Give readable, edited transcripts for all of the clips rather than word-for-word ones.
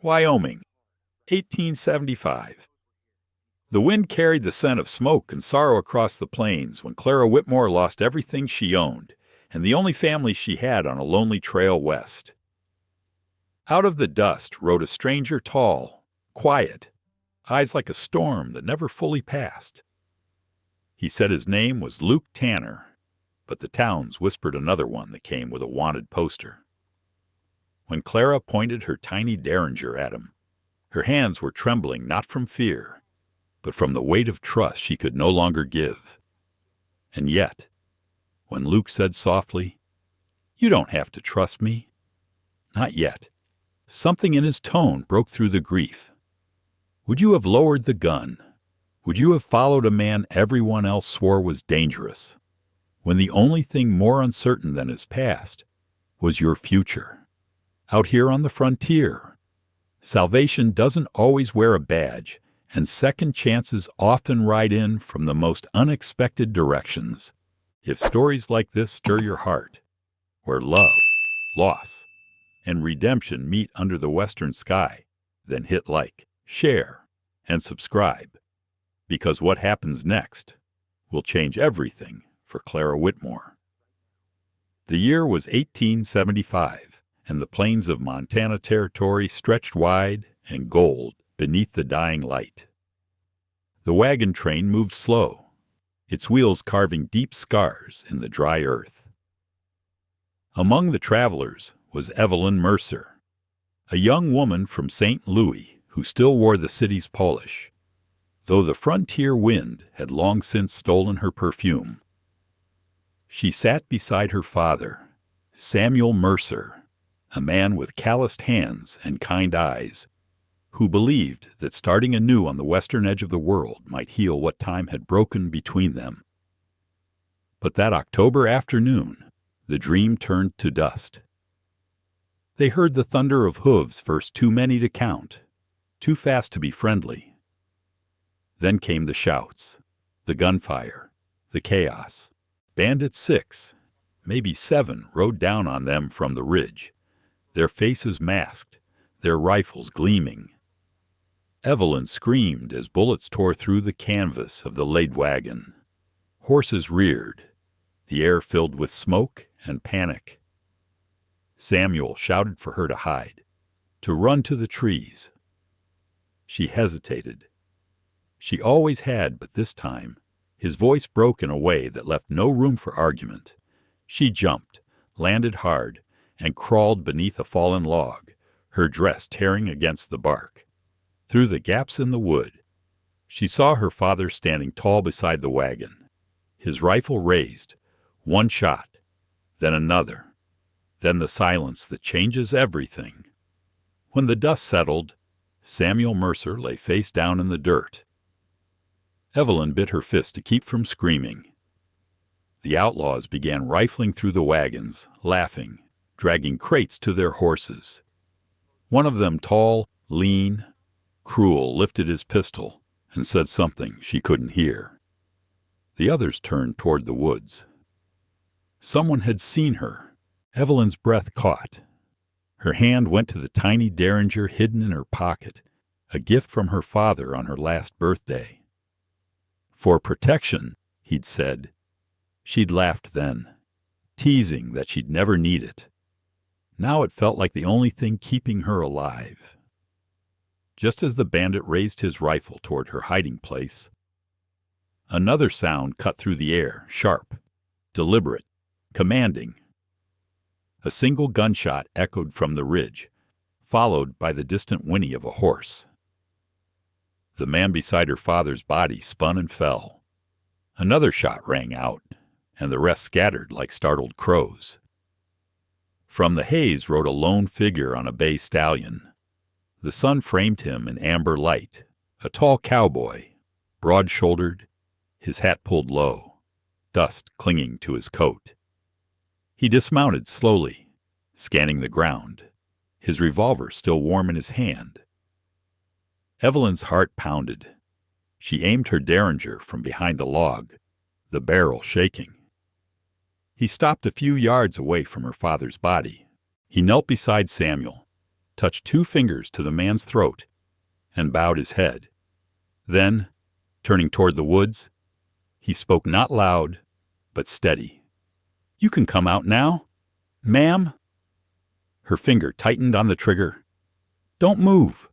Wyoming, 1875. The wind carried the scent of smoke and sorrow across the plains when Clara Whitmore lost everything she owned and the only family she had on a lonely trail west. Out of the dust rode a stranger tall, quiet, eyes like a storm that never fully passed. He said his name was Luke Tanner, but the towns whispered another one that came with a wanted poster. When Clara pointed her tiny derringer at him, her hands were trembling not from fear, but from the weight of trust she could no longer give. And yet, when Luke said softly, "You don't have to trust me," not yet, something in his tone broke through the grief. Would you have lowered the gun? Would you have followed a man everyone else swore was dangerous, when the only thing more uncertain than his past was your future? Out here on the frontier, salvation doesn't always wear a badge, and second chances often ride in from the most unexpected directions. If stories like this stir your heart, where love, loss, and redemption meet under the western sky, then hit like, share, and subscribe, because what happens next will change everything for Clara Whitmore. The year was 1875, and the plains of Montana Territory stretched wide and gold beneath the dying light. The wagon train moved slow, its wheels carving deep scars in the dry earth. Among the travelers was Evelyn Mercer, a young woman from St. Louis who still wore the city's polish, though the frontier wind had long since stolen her perfume. She sat beside her father, Samuel Mercer, a man with calloused hands and kind eyes, who believed that starting anew on the western edge of the world might heal what time had broken between them. But that October afternoon, the dream turned to dust. They heard the thunder of hooves first too many to count, too fast to be friendly. Then came the shouts, the gunfire, the chaos. Bandits 6, maybe 7, rode down on them from the ridge, their faces masked, their rifles gleaming. Evelyn screamed as bullets tore through the canvas of the laid wagon. Horses reared, the air filled with smoke and panic. Samuel shouted for her to hide, to run to the trees. She hesitated. She always had, but this time, his voice broke in a way that left no room for argument. She jumped, landed hard, and crawled beneath a fallen log, her dress tearing against the bark. Through the gaps in the wood, she saw her father standing tall beside the wagon, his rifle raised, one shot, then another, then the silence that changes everything. When the dust settled, Samuel Mercer lay face down in the dirt. Evelyn bit her fist to keep from screaming. The outlaws began rifling through the wagons, laughing, dragging crates to their horses. One of them, tall, lean, cruel, lifted his pistol and said something she couldn't hear. The others turned toward the woods. Someone had seen her. Evelyn's breath caught. Her hand went to the tiny derringer hidden in her pocket, a gift from her father on her last birthday. For protection, he'd said. She'd laughed then, teasing that she'd never need it. Now it felt like the only thing keeping her alive. Just as the bandit raised his rifle toward her hiding place, another sound cut through the air, sharp, deliberate, commanding. A single gunshot echoed from the ridge, followed by the distant whinny of a horse. The man beside her father's body spun and fell. Another shot rang out, and the rest scattered like startled crows. From the haze rode a lone figure on a bay stallion. The sun framed him in amber light, a tall cowboy, broad-shouldered, his hat pulled low, dust clinging to his coat. He dismounted slowly, scanning the ground, his revolver still warm in his hand. Evelyn's heart pounded. She aimed her derringer from behind the log, the barrel shaking. He stopped a few yards away from her father's body. He knelt beside Samuel, touched 2 fingers to the man's throat, and bowed his head. Then, turning toward the woods, he spoke not loud, but steady. "You can come out now, ma'am." Her finger tightened on the trigger. "Don't move."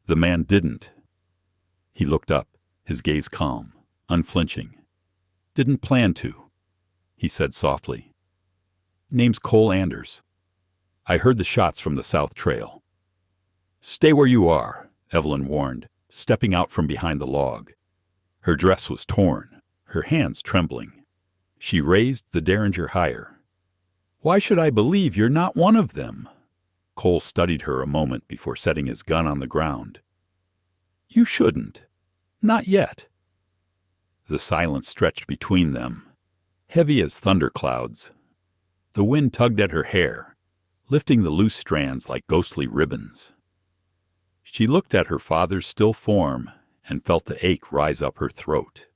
The man didn't. He looked up, his gaze calm, unflinching. "Didn't plan to," he said softly. "Name's Cole Anders. I heard the shots from the South Trail." "Stay where you are," Evelyn warned, stepping out from behind the log. Her dress was torn, her hands trembling. She raised the derringer higher. "Why should I believe you're not one of them?" Cole studied her a moment before setting his gun on the ground. "You shouldn't. Not yet." The silence stretched between them, heavy as thunderclouds. The wind tugged at her hair, lifting the loose strands like ghostly ribbons. She looked at her father's still form and felt the ache rise up her throat.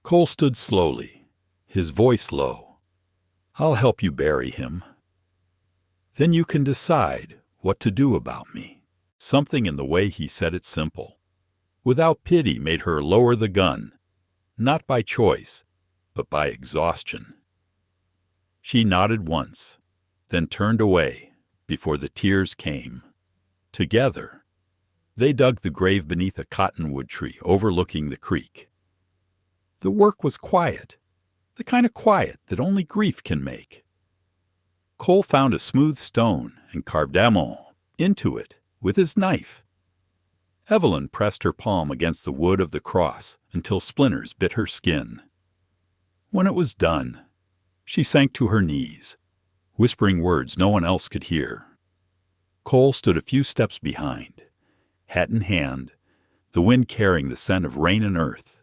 Cole stood slowly, his voice low. "I'll help you bury him. Then you can decide what to do about me." Something in the way he said it simple, without pity, made her lower the gun, not by choice, but by exhaustion. She nodded once, then turned away before the tears came. Together, they dug the grave beneath a cottonwood tree overlooking the creek. The work was quiet, the kind of quiet that only grief can make. Cole found a smooth stone and carved "Amen" into it with his knife. Evelyn pressed her palm against the wood of the cross until splinters bit her skin. When it was done, she sank to her knees, whispering words no one else could hear. Cole stood a few steps behind, hat in hand, the wind carrying the scent of rain and earth.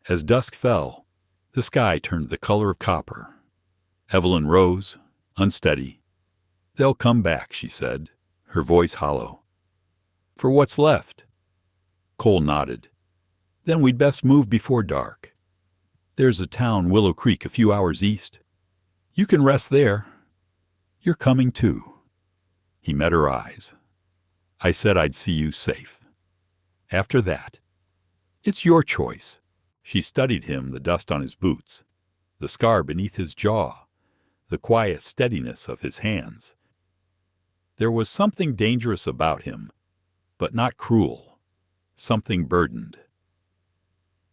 As dusk fell, the sky turned the color of copper. Evelyn rose, unsteady. "They'll come back," she said, her voice hollow. "For what's left?" Cole nodded. "Then we'd best move before dark. There's a town, Willow Creek, a few hours east. You can rest there. You're coming too." He met her eyes. "I said I'd see you safe. After that, it's your choice." She studied him, the dust on his boots, the scar beneath his jaw, the quiet steadiness of his hands. There was something dangerous about him, but not cruel, something burdened.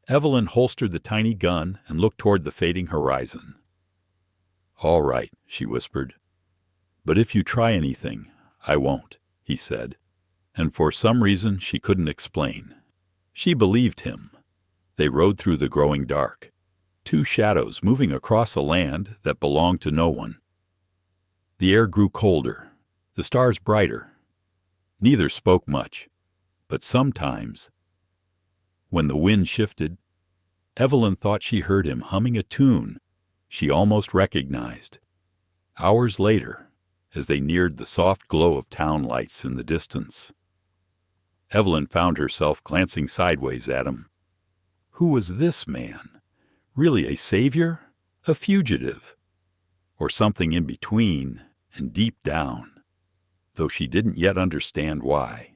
Evelyn holstered the tiny gun and looked toward the fading horizon. "All right," she whispered. "But if you try anything, I won't," he said, and for some reason she couldn't explain. She believed him. They rode through the growing dark, 2 shadows moving across a land that belonged to no one. The air grew colder, the stars brighter. Neither spoke much, but sometimes, when the wind shifted, Evelyn thought she heard him humming a tune she almost recognized. Hours later, as they neared the soft glow of town lights in the distance, Evelyn found herself glancing sideways at him. Who was this man? Really a savior? A fugitive? Or something in between and deep down, though she didn't yet understand why.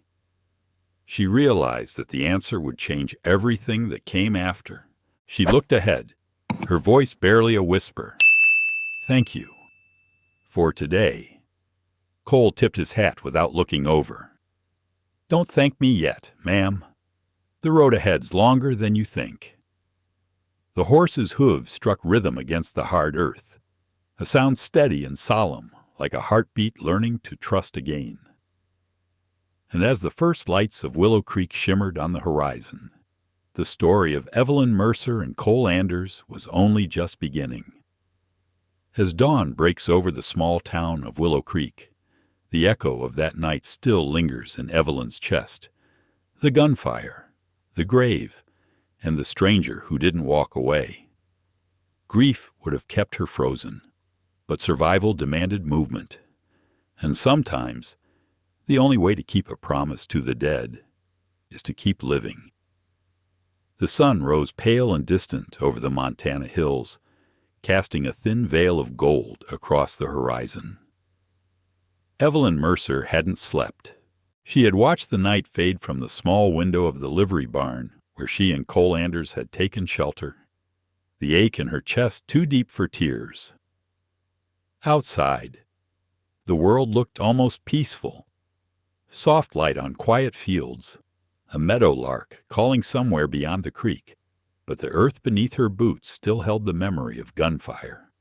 She realized that the answer would change everything that came after. She looked ahead, her voice barely a whisper. "Thank you. For today." Cole tipped his hat without looking over. "Don't thank me yet, ma'am. The road ahead's longer than you think." The horse's hooves struck rhythm against the hard earth, a sound steady and solemn, like a heartbeat learning to trust again. And as the first lights of Willow Creek shimmered on the horizon, the story of Evelyn Mercer and Cole Anders was only just beginning. As dawn breaks over the small town of Willow Creek, the echo of that night still lingers in Evelyn's chest. The gunfire, the grave, and the stranger who didn't walk away. Grief would have kept her frozen, but survival demanded movement. And sometimes, the only way to keep a promise to the dead is to keep living. The sun rose pale and distant over the Montana hills, casting a thin veil of gold across the horizon. Evelyn Mercer hadn't slept. She had watched the night fade from the small window of the livery barn where she and Cole Anders had taken shelter, the ache in her chest too deep for tears. Outside, the world looked almost peaceful. Soft light on quiet fields, a meadowlark calling somewhere beyond the creek, but the earth beneath her boots still held the memory of gunfire.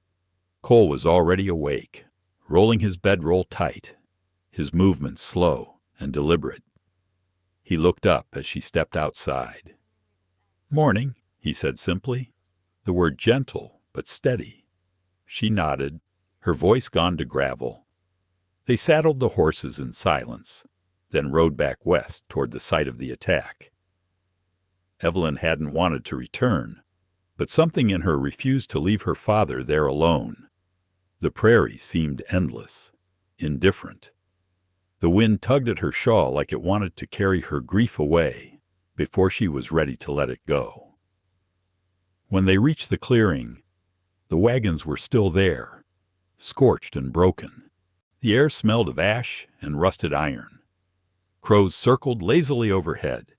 Cole was already awake, rolling his bedroll tight, his movements slow and deliberate. He looked up as she stepped outside. "Morning," he said simply, the word gentle but steady. She nodded, her voice gone to gravel. They saddled the horses in silence, then rode back west toward the site of the attack. Evelyn hadn't wanted to return, but something in her refused to leave her father there alone. The prairie seemed endless, indifferent. The wind tugged at her shawl like it wanted to carry her grief away before she was ready to let it go. When they reached the clearing, the wagons were still there, scorched and broken. The air smelled of ash and rusted iron. Crows circled lazily overhead.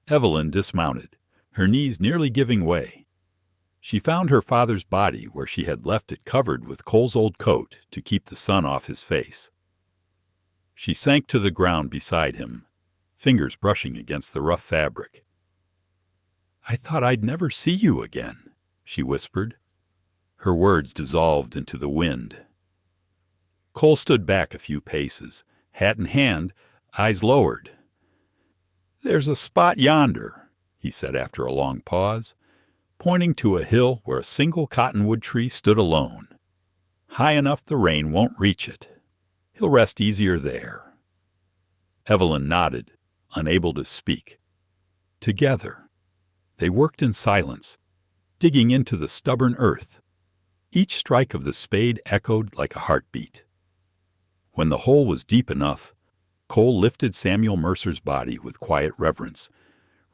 Evelyn dismounted, her knees nearly giving way. She found her father's body where she had left it covered with Cole's old coat to keep the sun off his face. She sank to the ground beside him, fingers brushing against the rough fabric. "I thought I'd never see you again," she whispered. Her words dissolved into the wind. Cole stood back a few paces, hat in hand, eyes lowered. "There's a spot yonder," he said after a long pause, pointing to a hill where a single cottonwood tree stood alone. "High enough the rain won't reach it. He'll rest easier there." Evelyn nodded, unable to speak. Together, they worked in silence, digging into the stubborn earth. Each strike of the spade echoed like a heartbeat. When the hole was deep enough, Cole lifted Samuel Mercer's body with quiet reverence,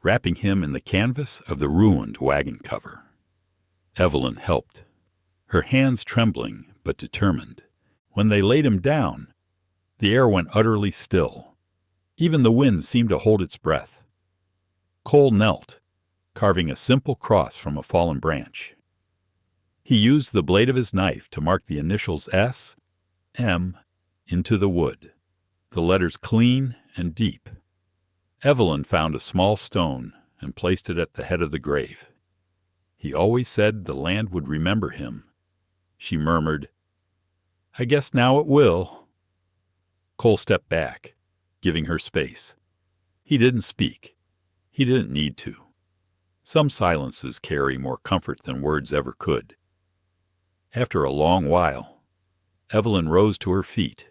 wrapping him in the canvas of the ruined wagon cover. Evelyn helped, her hands trembling but determined. When they laid him down, the air went utterly still. Even the wind seemed to hold its breath. Cole knelt, carving a simple cross from a fallen branch. He used the blade of his knife to mark the initials S, M, into the wood, the letters clean and deep. Evelyn found a small stone and placed it at the head of the grave. "He always said the land would remember him," she murmured. "I guess now it will." Cole stepped back, giving her space. He didn't speak. He didn't need to. Some silences carry more comfort than words ever could. After a long while, Evelyn rose to her feet.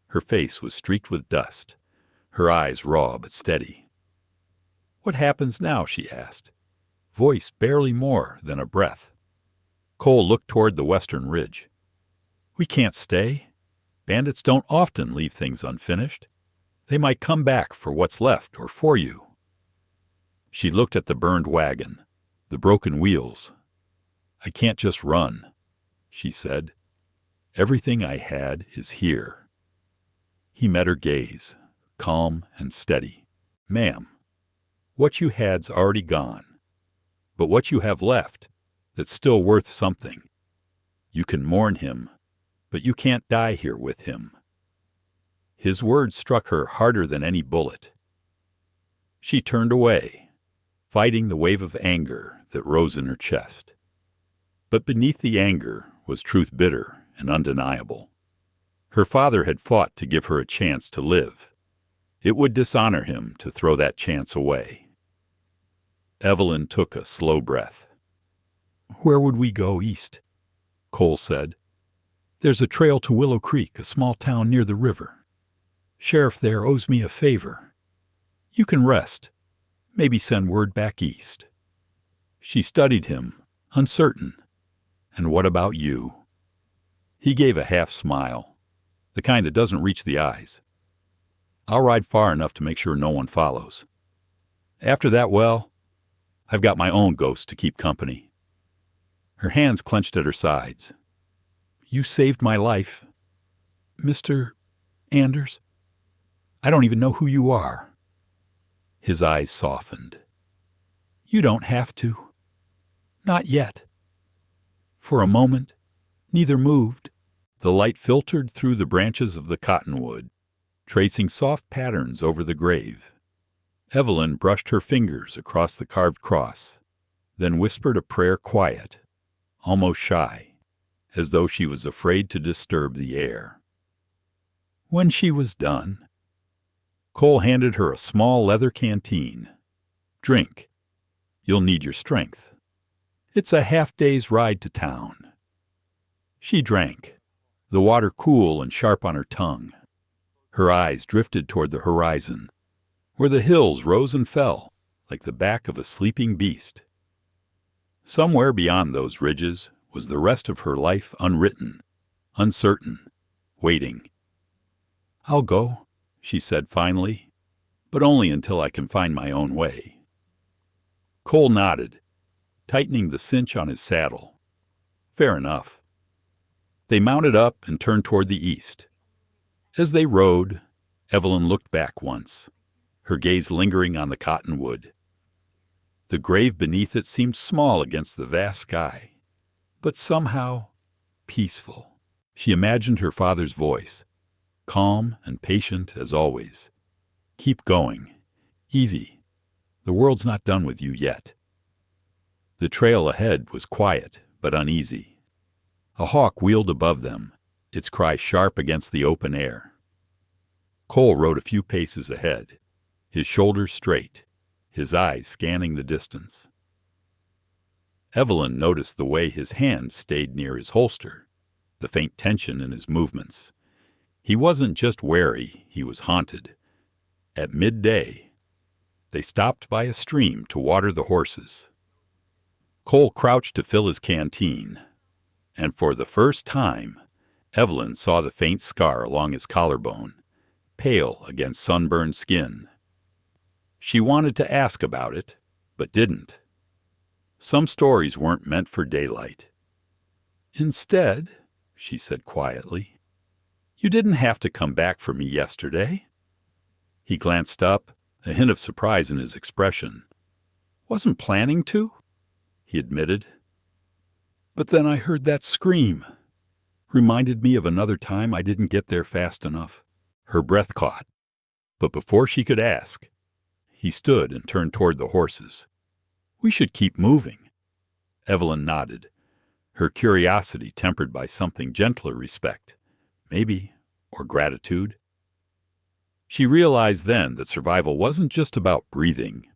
Her face was streaked with dust, her eyes raw but steady. "What happens now?" she asked, voice barely more than a breath. Cole looked toward the western ridge. "We can't stay. Bandits don't often leave things unfinished. They might come back for what's left or for you." She looked at the burned wagon, the broken wheels. "I can't just run," she said. "Everything I had is here." He met her gaze, calm and steady. "Ma'am, what you had's already gone. But what you have left, that's still worth something. You can mourn him, but you can't die here with him." His words struck her harder than any bullet. She turned away, fighting the wave of anger that rose in her chest. But beneath the anger was truth bitter and undeniable. Her father had fought to give her a chance to live. It would dishonor him to throw that chance away. Evelyn took a slow breath. "Where would we go east?" Cole said. "There's a trail to Willow Creek, a small town near the river. Sheriff there owes me a favor. You can rest, maybe send word back east." She studied him, uncertain. "And what about you?" He gave a half smile, the kind that doesn't reach the eyes. "I'll ride far enough to make sure no one follows. After that, well, I've got my own ghost to keep company." Her hands clenched at her sides. "You saved my life. Mr. Anders, I don't even know who you are." His eyes softened. "You don't have to. Not yet." For a moment, neither moved. The light filtered through the branches of the cottonwood, tracing soft patterns over the grave. Evelyn brushed her fingers across the carved cross, then whispered a prayer quiet, almost shy, as though she was afraid to disturb the air. When she was done, Cole handed her a small leather canteen. "Drink. You'll need your strength. It's a half-day's ride to town." She drank, the water cool and sharp on her tongue. Her eyes drifted toward the horizon, where the hills rose and fell like the back of a sleeping beast. Somewhere beyond those ridges was the rest of her life unwritten, uncertain, waiting. "I'll go," she said finally, "but only until I can find my own way." Cole nodded, tightening the cinch on his saddle. Fair enough. They mounted up and turned toward the east. As they rode, Evelyn looked back once, her gaze lingering on the cottonwood. The grave beneath it seemed small against the vast sky, but somehow peaceful. She imagined her father's voice, calm and patient as always. "Keep going. Evie, the world's not done with you yet." The trail ahead was quiet but uneasy. A hawk wheeled above them, its cry sharp against the open air. Cole rode a few paces ahead, his shoulders straight, his eyes scanning the distance. Evelyn noticed the way his hand stayed near his holster, the faint tension in his movements. He wasn't just wary, he was haunted. At midday, they stopped by a stream to water the horses. Cole crouched to fill his canteen, and for the first time, Evelyn saw the faint scar along his collarbone, pale against sunburned skin. She wanted to ask about it, but didn't. Some stories weren't meant for daylight. "Instead," she said quietly, "you didn't have to come back for me yesterday." He glanced up, a hint of surprise in his expression. "Wasn't planning to," he admitted. "But then I heard that scream. Reminded me of another time I didn't get there fast enough." Her breath caught, but before she could ask, he stood and turned toward the horses. "We should keep moving." Evelyn nodded, her curiosity tempered by something gentler respect, maybe, or gratitude. She realized then that survival wasn't just about breathing.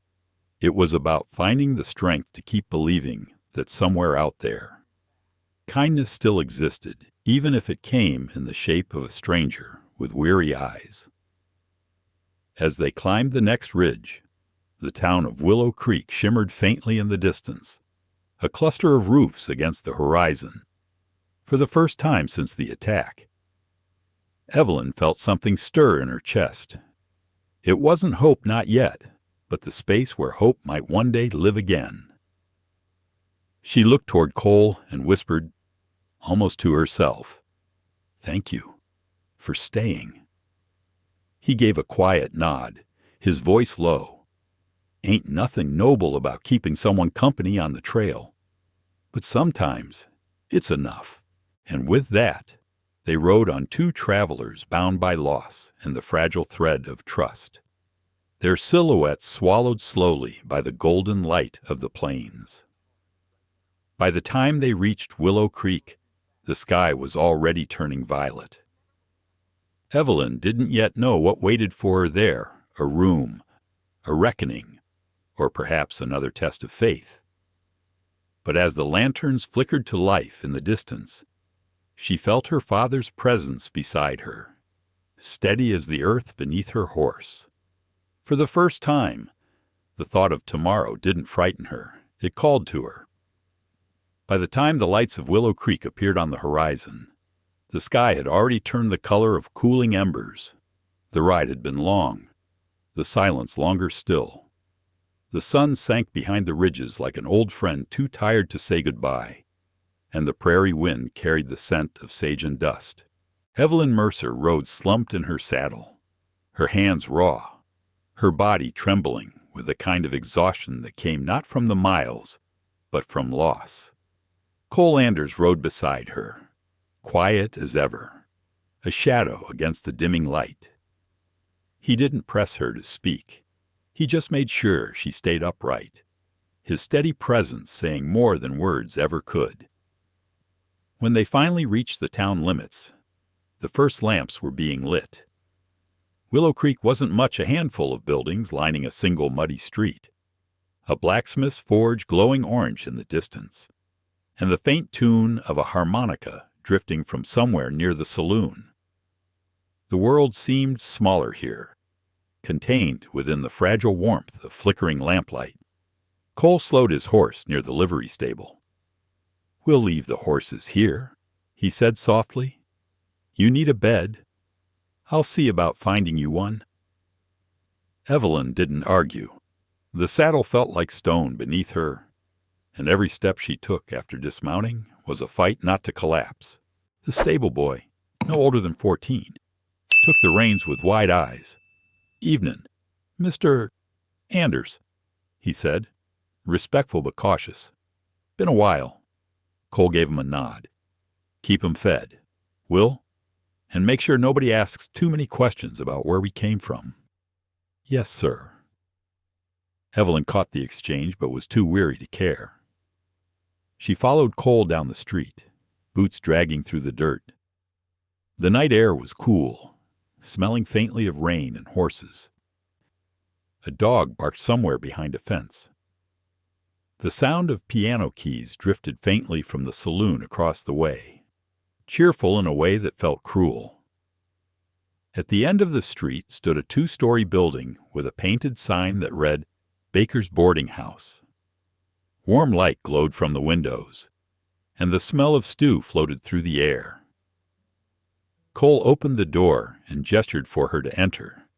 It was about finding the strength to keep believing that somewhere out there, kindness still existed, even if it came in the shape of a stranger with weary eyes. As they climbed the next ridge, the town of Willow Creek shimmered faintly in the distance, a cluster of roofs against the horizon. For the first time since the attack, Evelyn felt something stir in her chest. It wasn't hope, not yet, but the space where hope might one day live again. She looked toward Cole and whispered, almost to herself, "Thank you for staying." He gave a quiet nod, his voice low. Ain't nothing noble about keeping someone company on the trail. But sometimes it's enough. And with that, they rode on two travelers bound by loss and the fragile thread of trust, their silhouettes swallowed slowly by the golden light of the plains. By the time they reached Willow Creek, the sky was already turning violet. Evelyn didn't yet know what waited for her there, a room, a reckoning, or perhaps another test of faith. But as the lanterns flickered to life in the distance, she felt her father's presence beside her, steady as the earth beneath her horse. For the first time, the thought of tomorrow didn't frighten her, it called to her. By the time the lights of Willow Creek appeared on the horizon, the sky had already turned the color of cooling embers. The ride had been long, the silence longer still. The sun sank behind the ridges like an old friend too tired to say goodbye, and the prairie wind carried the scent of sage and dust. Evelyn Mercer rode slumped in her saddle, her hands raw, her body trembling with the kind of exhaustion that came not from the miles, but from loss. Cole Anders rode beside her, quiet as ever, a shadow against the dimming light. He didn't press her to speak. He just made sure she stayed upright, his steady presence saying more than words ever could. When they finally reached the town limits, the first lamps were being lit. Willow Creek wasn't much a handful of buildings lining a single muddy street. A blacksmith's forge glowing orange in the distance, and the faint tune of a harmonica drifting from somewhere near the saloon. The world seemed smaller here, contained within the fragile warmth of flickering lamplight. Cole slowed his horse near the livery stable. "We'll leave the horses here," he said softly. "You need a bed. I'll see about finding you one." Evelyn didn't argue. The saddle felt like stone beneath her, and every step she took after dismounting was a fight not to collapse. The stable boy, no older than 14, took the reins with wide eyes. "Evenin', Mr. Anders," he said, respectful but cautious. "Been a while." Cole gave him a nod. "Keep 'em fed. Will? And make sure nobody asks too many questions about where we came from." "Yes, sir." Evelyn caught the exchange but was too weary to care. She followed Cole down the street, boots dragging through the dirt. The night air was cool, smelling faintly of rain and horses. A dog barked somewhere behind a fence. The sound of piano keys drifted faintly from the saloon across the way, cheerful in a way that felt cruel. At the end of the street stood a 2-story building with a painted sign that read, "Baker's Boarding House." Warm light glowed from the windows, and the smell of stew floated through the air. Cole opened the door and gestured for her to enter.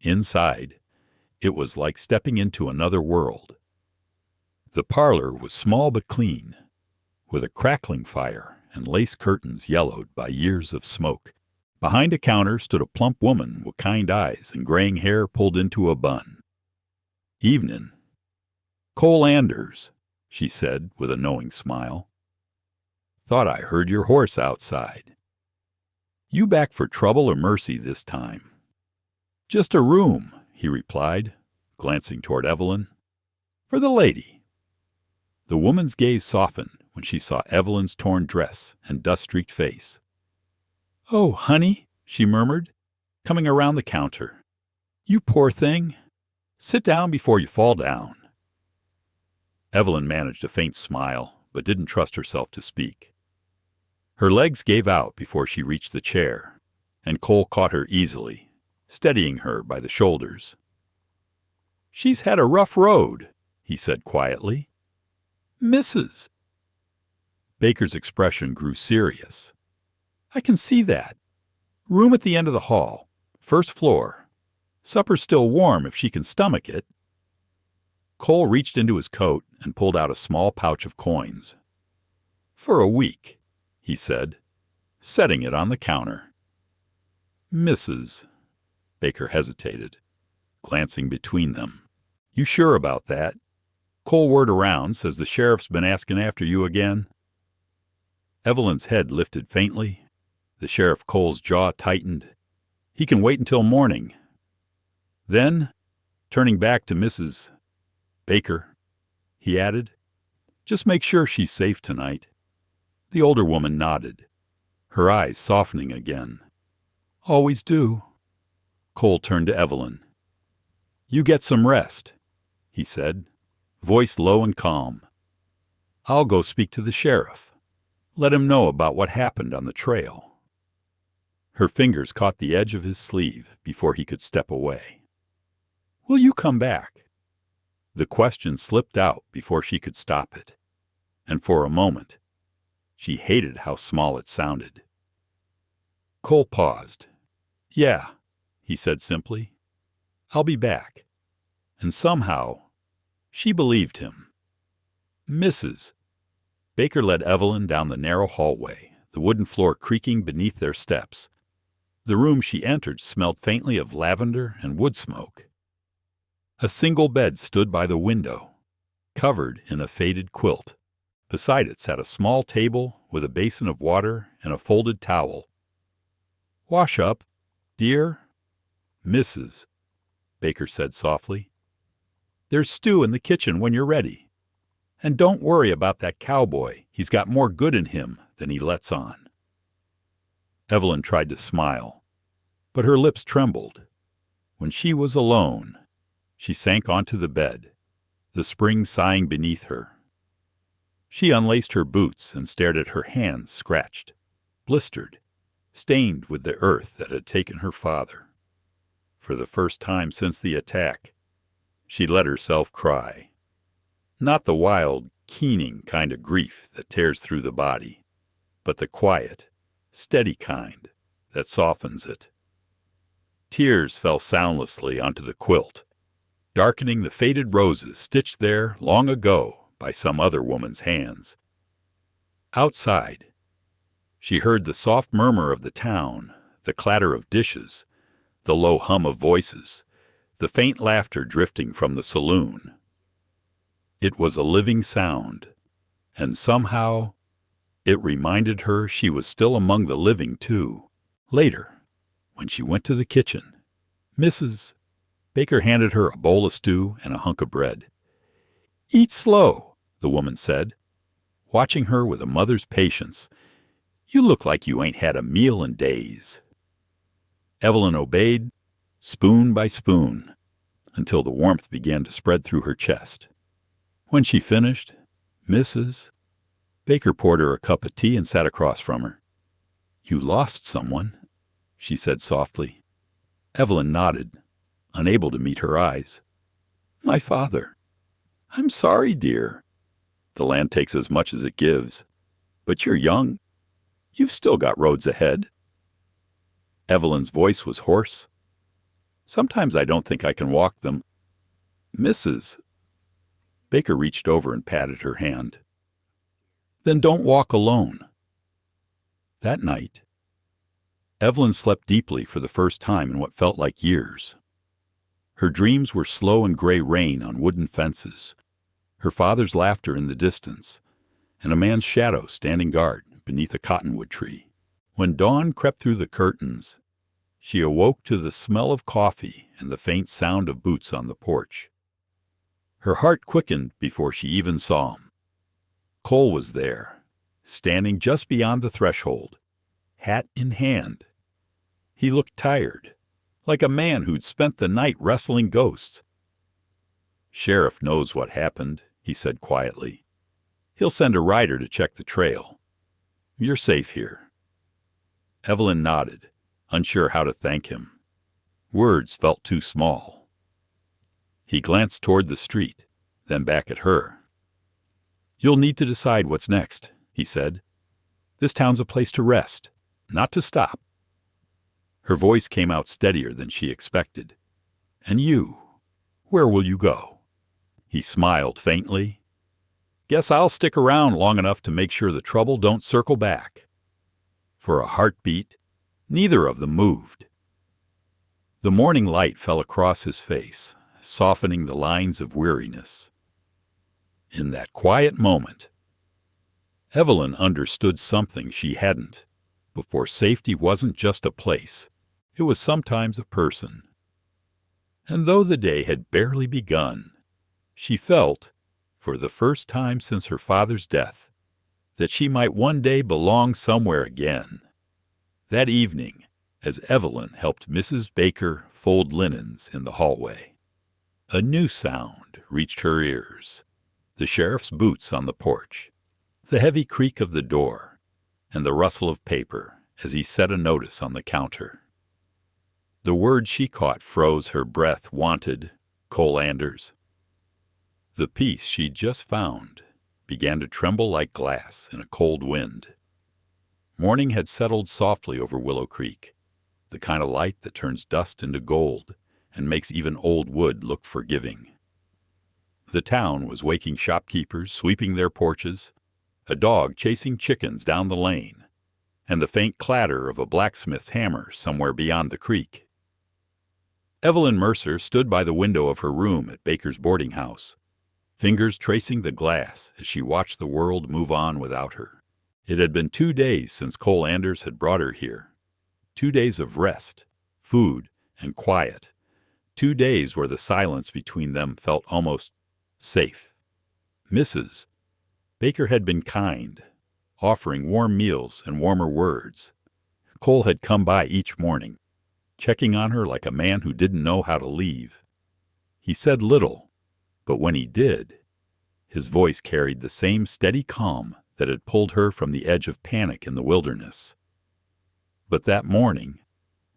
Inside, it was like stepping into another world. The parlor was small but clean, with a crackling fire and lace curtains yellowed by years of smoke. Behind a counter stood a plump woman with kind eyes and graying hair pulled into a bun. "Evenin'. Cole Anders," she said with a knowing smile. "Thought I heard your horse outside. You back for trouble or mercy this time?" "Just a room," he replied, glancing toward Evelyn. "For the lady." The woman's gaze softened when she saw Evelyn's torn dress and dust-streaked face. "Oh, honey," she murmured, coming around the counter. "You poor thing. Sit down before you fall down." Evelyn managed a faint smile, but didn't trust herself to speak. Her legs gave out before she reached the chair, and Cole caught her easily, steadying her by the shoulders. "She's had a rough road," he said quietly. "Mrs." Baker's expression grew serious. "I can see that. Room at the end of the hall, first floor. Supper's still warm if she can stomach it." Cole reached into his coat and pulled out a small pouch of coins. "For a week," he said, setting it on the counter. "Mrs." Baker hesitated, glancing between them. "You sure about that? Cole word around says the sheriff's been asking after you again." Evelyn's head lifted faintly. The Sheriff Cole's jaw tightened. "He can wait until morning." Then, turning back to Mrs. Baker, he added, "Just make sure she's safe tonight." The older woman nodded, her eyes softening again. "Always do." Cole turned to Evelyn. "You get some rest," he said, voice low and calm. "I'll go speak to the sheriff. Let him know about what happened on the trail." Her fingers caught the edge of his sleeve before he could step away. "Will you come back?" The question slipped out before she could stop it, and for a moment, she hated how small it sounded. Cole paused. "Yeah," he said simply. "I'll be back." And somehow, she believed him. "Mrs." Baker led Evelyn down the narrow hallway, the wooden floor creaking beneath their steps. The room she entered smelled faintly of lavender and wood smoke. A single bed stood by the window, covered in a faded quilt. Beside it sat a small table with a basin of water and a folded towel. "Wash up, dear." "Mrs." Baker said softly. "There's stew in the kitchen when you're ready. And don't worry about that cowboy. He's got more good in him than he lets on." Evelyn tried to smile, but her lips trembled. When she was alone, she sank onto the bed, the spring sighing beneath her. She unlaced her boots and stared at her hands scratched, blistered, stained with the earth that had taken her father. For the first time since the attack, she let herself cry. Not the wild, keening kind of grief that tears through the body, but the quiet, steady kind that softens it. Tears fell soundlessly onto the quilt, darkening the faded roses stitched there long ago by some other woman's hands. Outside, she heard the soft murmur of the town, the clatter of dishes, the low hum of voices, the faint laughter drifting from the saloon. It was a living sound, and somehow it reminded her she was still among the living, too. Later, when she went to the kitchen, Mrs. Baker handed her a bowl of stew and a hunk of bread. "Eat slow," the woman said, watching her with a mother's patience. "You look like you ain't had a meal in days." Evelyn obeyed, spoon by spoon, until the warmth began to spread through her chest. When she finished, Mrs. Baker poured her a cup of tea and sat across from her. "You lost someone," she said softly. Evelyn nodded, unable to meet her eyes. "My father." "I'm sorry, dear." "The land takes as much as it gives. But you're young. You've still got roads ahead." Evelyn's voice was hoarse. "Sometimes I don't think I can walk them." "Mrs." Baker reached over and patted her hand. "Then don't walk alone." That night, Evelyn slept deeply for the first time in what felt like years. Her dreams were slow and gray rain on wooden fences, her father's laughter in the distance, and a man's shadow standing guard beneath a cottonwood tree. When dawn crept through the curtains, she awoke to the smell of coffee and the faint sound of boots on the porch. Her heart quickened before she even saw him. Cole was there, standing just beyond the threshold, hat in hand. He looked tired, like a man who'd spent the night wrestling ghosts. "Sheriff knows what happened," he said quietly. "He'll send a rider to check the trail. You're safe here." Evelyn nodded, unsure how to thank him. Words felt too small. He glanced toward the street, then back at her. "You'll need to decide what's next," he said. "This town's a place to rest, not to stop." Her voice came out steadier than she expected. "And you, where will you go?" He smiled faintly. "Guess I'll stick around long enough to make sure the trouble don't circle back." For a heartbeat, neither of them moved. The morning light fell across his face, softening the lines of weariness. In that quiet moment, Evelyn understood something she hadn't before. Safety wasn't just a place. It was sometimes a person. And though the day had barely begun, she felt, for the first time since her father's death, that she might one day belong somewhere again. That evening, as Evelyn helped Mrs. Baker fold linens in the hallway, a new sound reached her ears: the sheriff's boots on the porch, the heavy creak of the door, and the rustle of paper as he set a notice on the counter. The word she caught froze her breath. Wanted, Cole Anders. The piece she'd just found began to tremble like glass in a cold wind. Morning had settled softly over Willow Creek, the kind of light that turns dust into gold and makes even old wood look forgiving. The town was waking shopkeepers sweeping their porches, a dog chasing chickens down the lane, and the faint clatter of a blacksmith's hammer somewhere beyond the creek. Evelyn Mercer stood by the window of her room at Baker's boarding house, fingers tracing the glass as she watched the world move on without her. It had been 2 days since Cole Anders had brought her here. 2 days of rest, food, and quiet. 2 days where the silence between them felt almost safe. Mrs. Baker had been kind, offering warm meals and warmer words. Cole had come by each morning, checking on her like a man who didn't know how to leave. He said little, but when he did, his voice carried the same steady calm that had pulled her from the edge of panic in the wilderness. But that morning,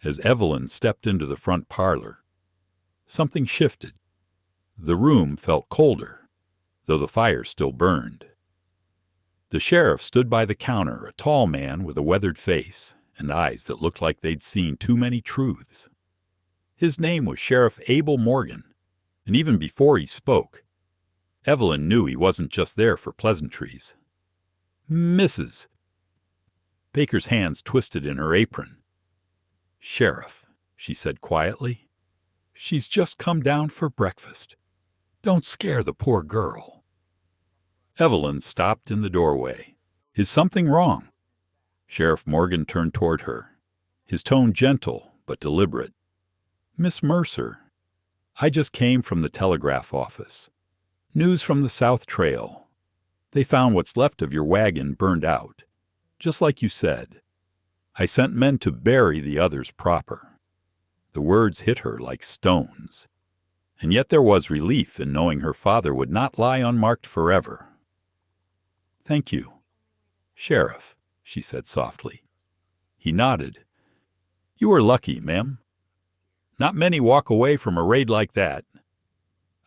as Evelyn stepped into the front parlor, something shifted. The room felt colder, though the fire still burned. The sheriff stood by the counter, a tall man with a weathered face and eyes that looked like they'd seen too many truths. His name was Sheriff Abel Morgan, and even before he spoke, Evelyn knew he wasn't just there for pleasantries. Mrs. Baker's hands twisted in her apron. "Sheriff," she said quietly, "she's just come down for breakfast. Don't scare the poor girl." Evelyn stopped in the doorway. "Is something wrong?" Sheriff Morgan turned toward her, his tone gentle but deliberate. "Miss Mercer, I just came from the telegraph office. News from the South Trail. They found what's left of your wagon burned out, just like you said. I sent men to bury the others proper." The words hit her like stones, and yet there was relief in knowing her father would not lie unmarked forever. "Thank you, Sheriff," she said softly. He nodded. "You were lucky, ma'am. Not many walk away from a raid like that."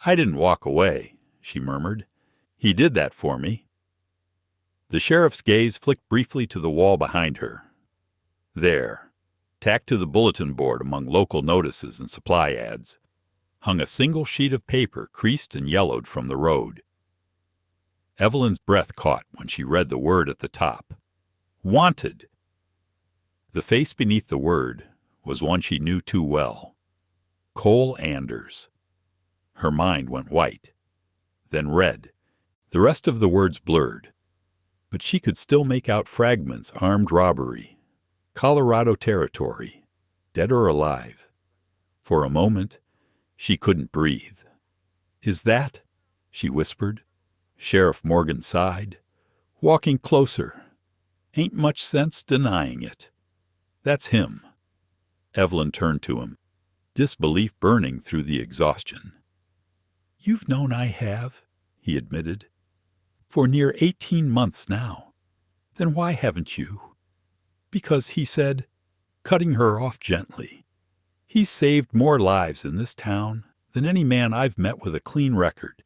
"I didn't walk away," she murmured. "He did that for me." The sheriff's gaze flicked briefly to the wall behind her. There, tacked to the bulletin board among local notices and supply ads, hung a single sheet of paper creased and yellowed from the road. Evelyn's breath caught when she read the word at the top. Wanted! The face beneath the word was one she knew too well. Cole Anders. Her mind went white, then red. The rest of the words blurred, but she could still make out fragments: armed robbery, Colorado territory, dead or alive. For a moment, she couldn't breathe. "Is that?" she whispered. Sheriff Morgan sighed, walking closer. "Ain't much sense denying it. That's him." Evelyn turned to him, disbelief burning through the exhaustion. "You've known I have," he admitted, "for near 18 months now. Then why haven't you?" "Because," he said, cutting her off gently, "he's saved more lives in this town than any man I've met with a clean record."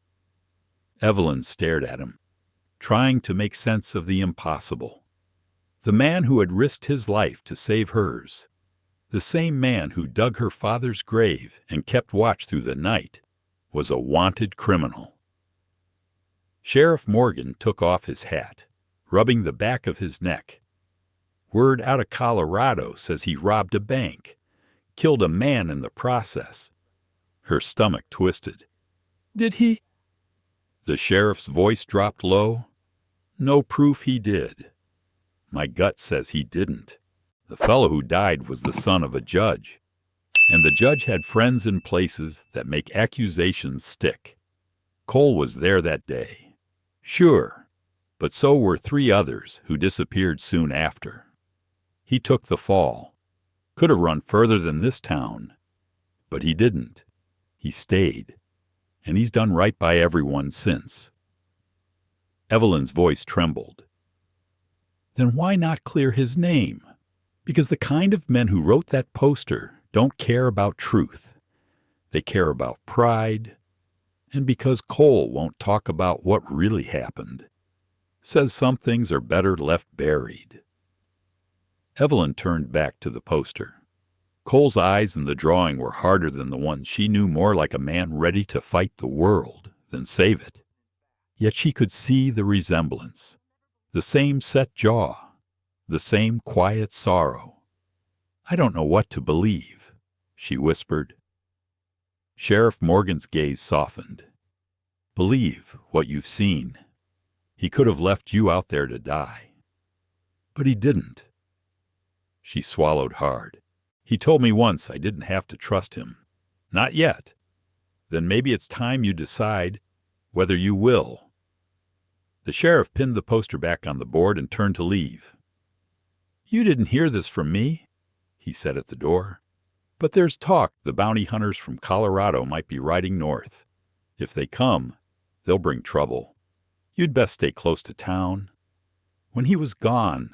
Evelyn stared at him, trying to make sense of the impossible. The man who had risked his life to save hers, the same man who dug her father's grave and kept watch through the night, was a wanted criminal. Sheriff Morgan took off his hat, rubbing the back of his neck. "Word out of Colorado says he robbed a bank, killed a man in the process." Her stomach twisted. "Did he?" The sheriff's voice dropped low. "No proof he did. My gut says he didn't. The fellow who died was the son of a judge, and the judge had friends in places that make accusations stick. Cole was there that day. Sure, but so were 3 others who disappeared soon after. He took the fall. Could have run further than this town, but he didn't. He stayed, and he's done right by everyone since." Evelyn's voice trembled. "Then why not clear his name? Because the kind of men who wrote that poster don't care about truth. They care about pride, and because Cole won't talk about what really happened. Says some things are better left buried." Evelyn turned back to the poster. Cole's eyes in the drawing were harder than the ones she knew more like a man ready to fight the world than save it. Yet she could see the resemblance. The same set jaw, The same quiet sorrow. I don't know what to believe, she whispered. Sheriff Morgan's gaze softened. Believe what you've seen. He could have left you out there to die. But he didn't. She swallowed hard. He told me once I didn't have to trust him. Not yet. Then maybe it's time you decide whether you will. The sheriff pinned the poster back on the board and turned to leave. You didn't hear this from me, he said at the door. But there's talk the bounty hunters from Colorado might be riding north. If they come, they'll bring trouble. You'd best stay close to town. When he was gone,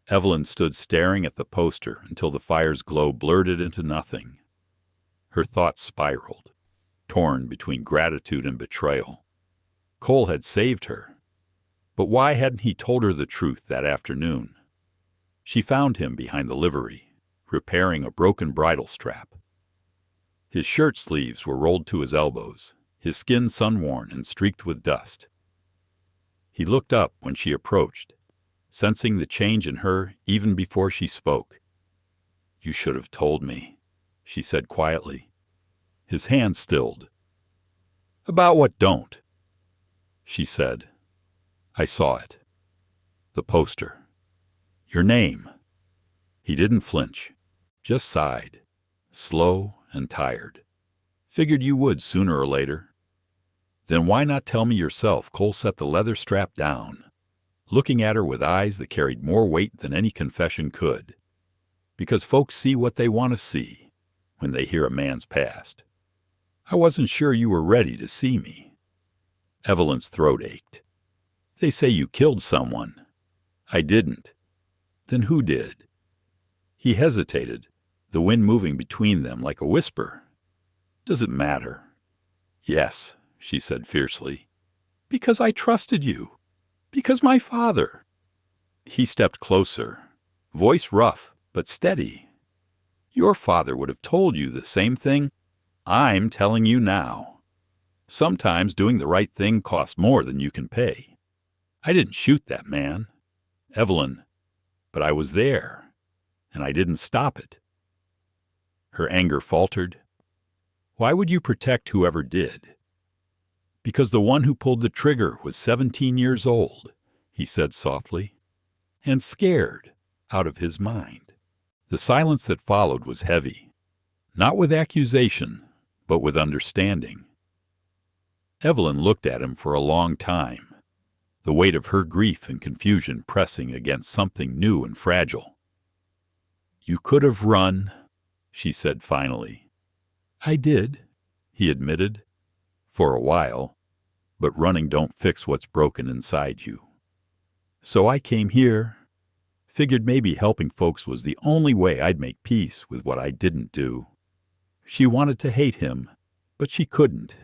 Evelyn stood staring at the poster until the fire's glow blurred it into nothing. Her thoughts spiraled, torn between gratitude and betrayal. Cole had saved her. But why hadn't he told her the truth that afternoon? She found him behind the livery, repairing a broken bridle strap. His shirt sleeves were rolled to his elbows, his skin sun-worn and streaked with dust. He looked up when she approached, sensing the change in her even before she spoke. You should have told me, she said quietly. His hand stilled. About what don't? She said. I saw it. The poster. Your name. He didn't flinch, just sighed, slow and tired. Figured you would sooner or later. Then why not tell me yourself? Cole set the leather strap down, looking at her with eyes that carried more weight than any confession could. Because folks see what they want to see when they hear a man's past. I wasn't sure you were ready to see me. Evelyn's throat ached. They say you killed someone. I didn't. Then who did? He hesitated, the wind moving between them like a whisper. Does it matter? Yes, she said fiercely. Because I trusted you. Because my father. He stepped closer, voice rough but steady. Your father would have told you the same thing I'm telling you now. Sometimes doing the right thing costs more than you can pay. I didn't shoot that man, Evelyn, but I was there, and I didn't stop it. Her anger faltered. Why would you protect whoever did? Because the one who pulled the trigger was 17 years old, he said softly, and scared out of his mind. The silence that followed was heavy, not with accusation, but with understanding. Evelyn looked at him for a long time, the weight of her grief and confusion pressing against something new and fragile. You could have run, she said finally. I did, he admitted, for a while, but running don't fix what's broken inside you. So I came here, figured maybe helping folks was the only way I'd make peace with what I didn't do. She wanted to hate him, but she couldn't.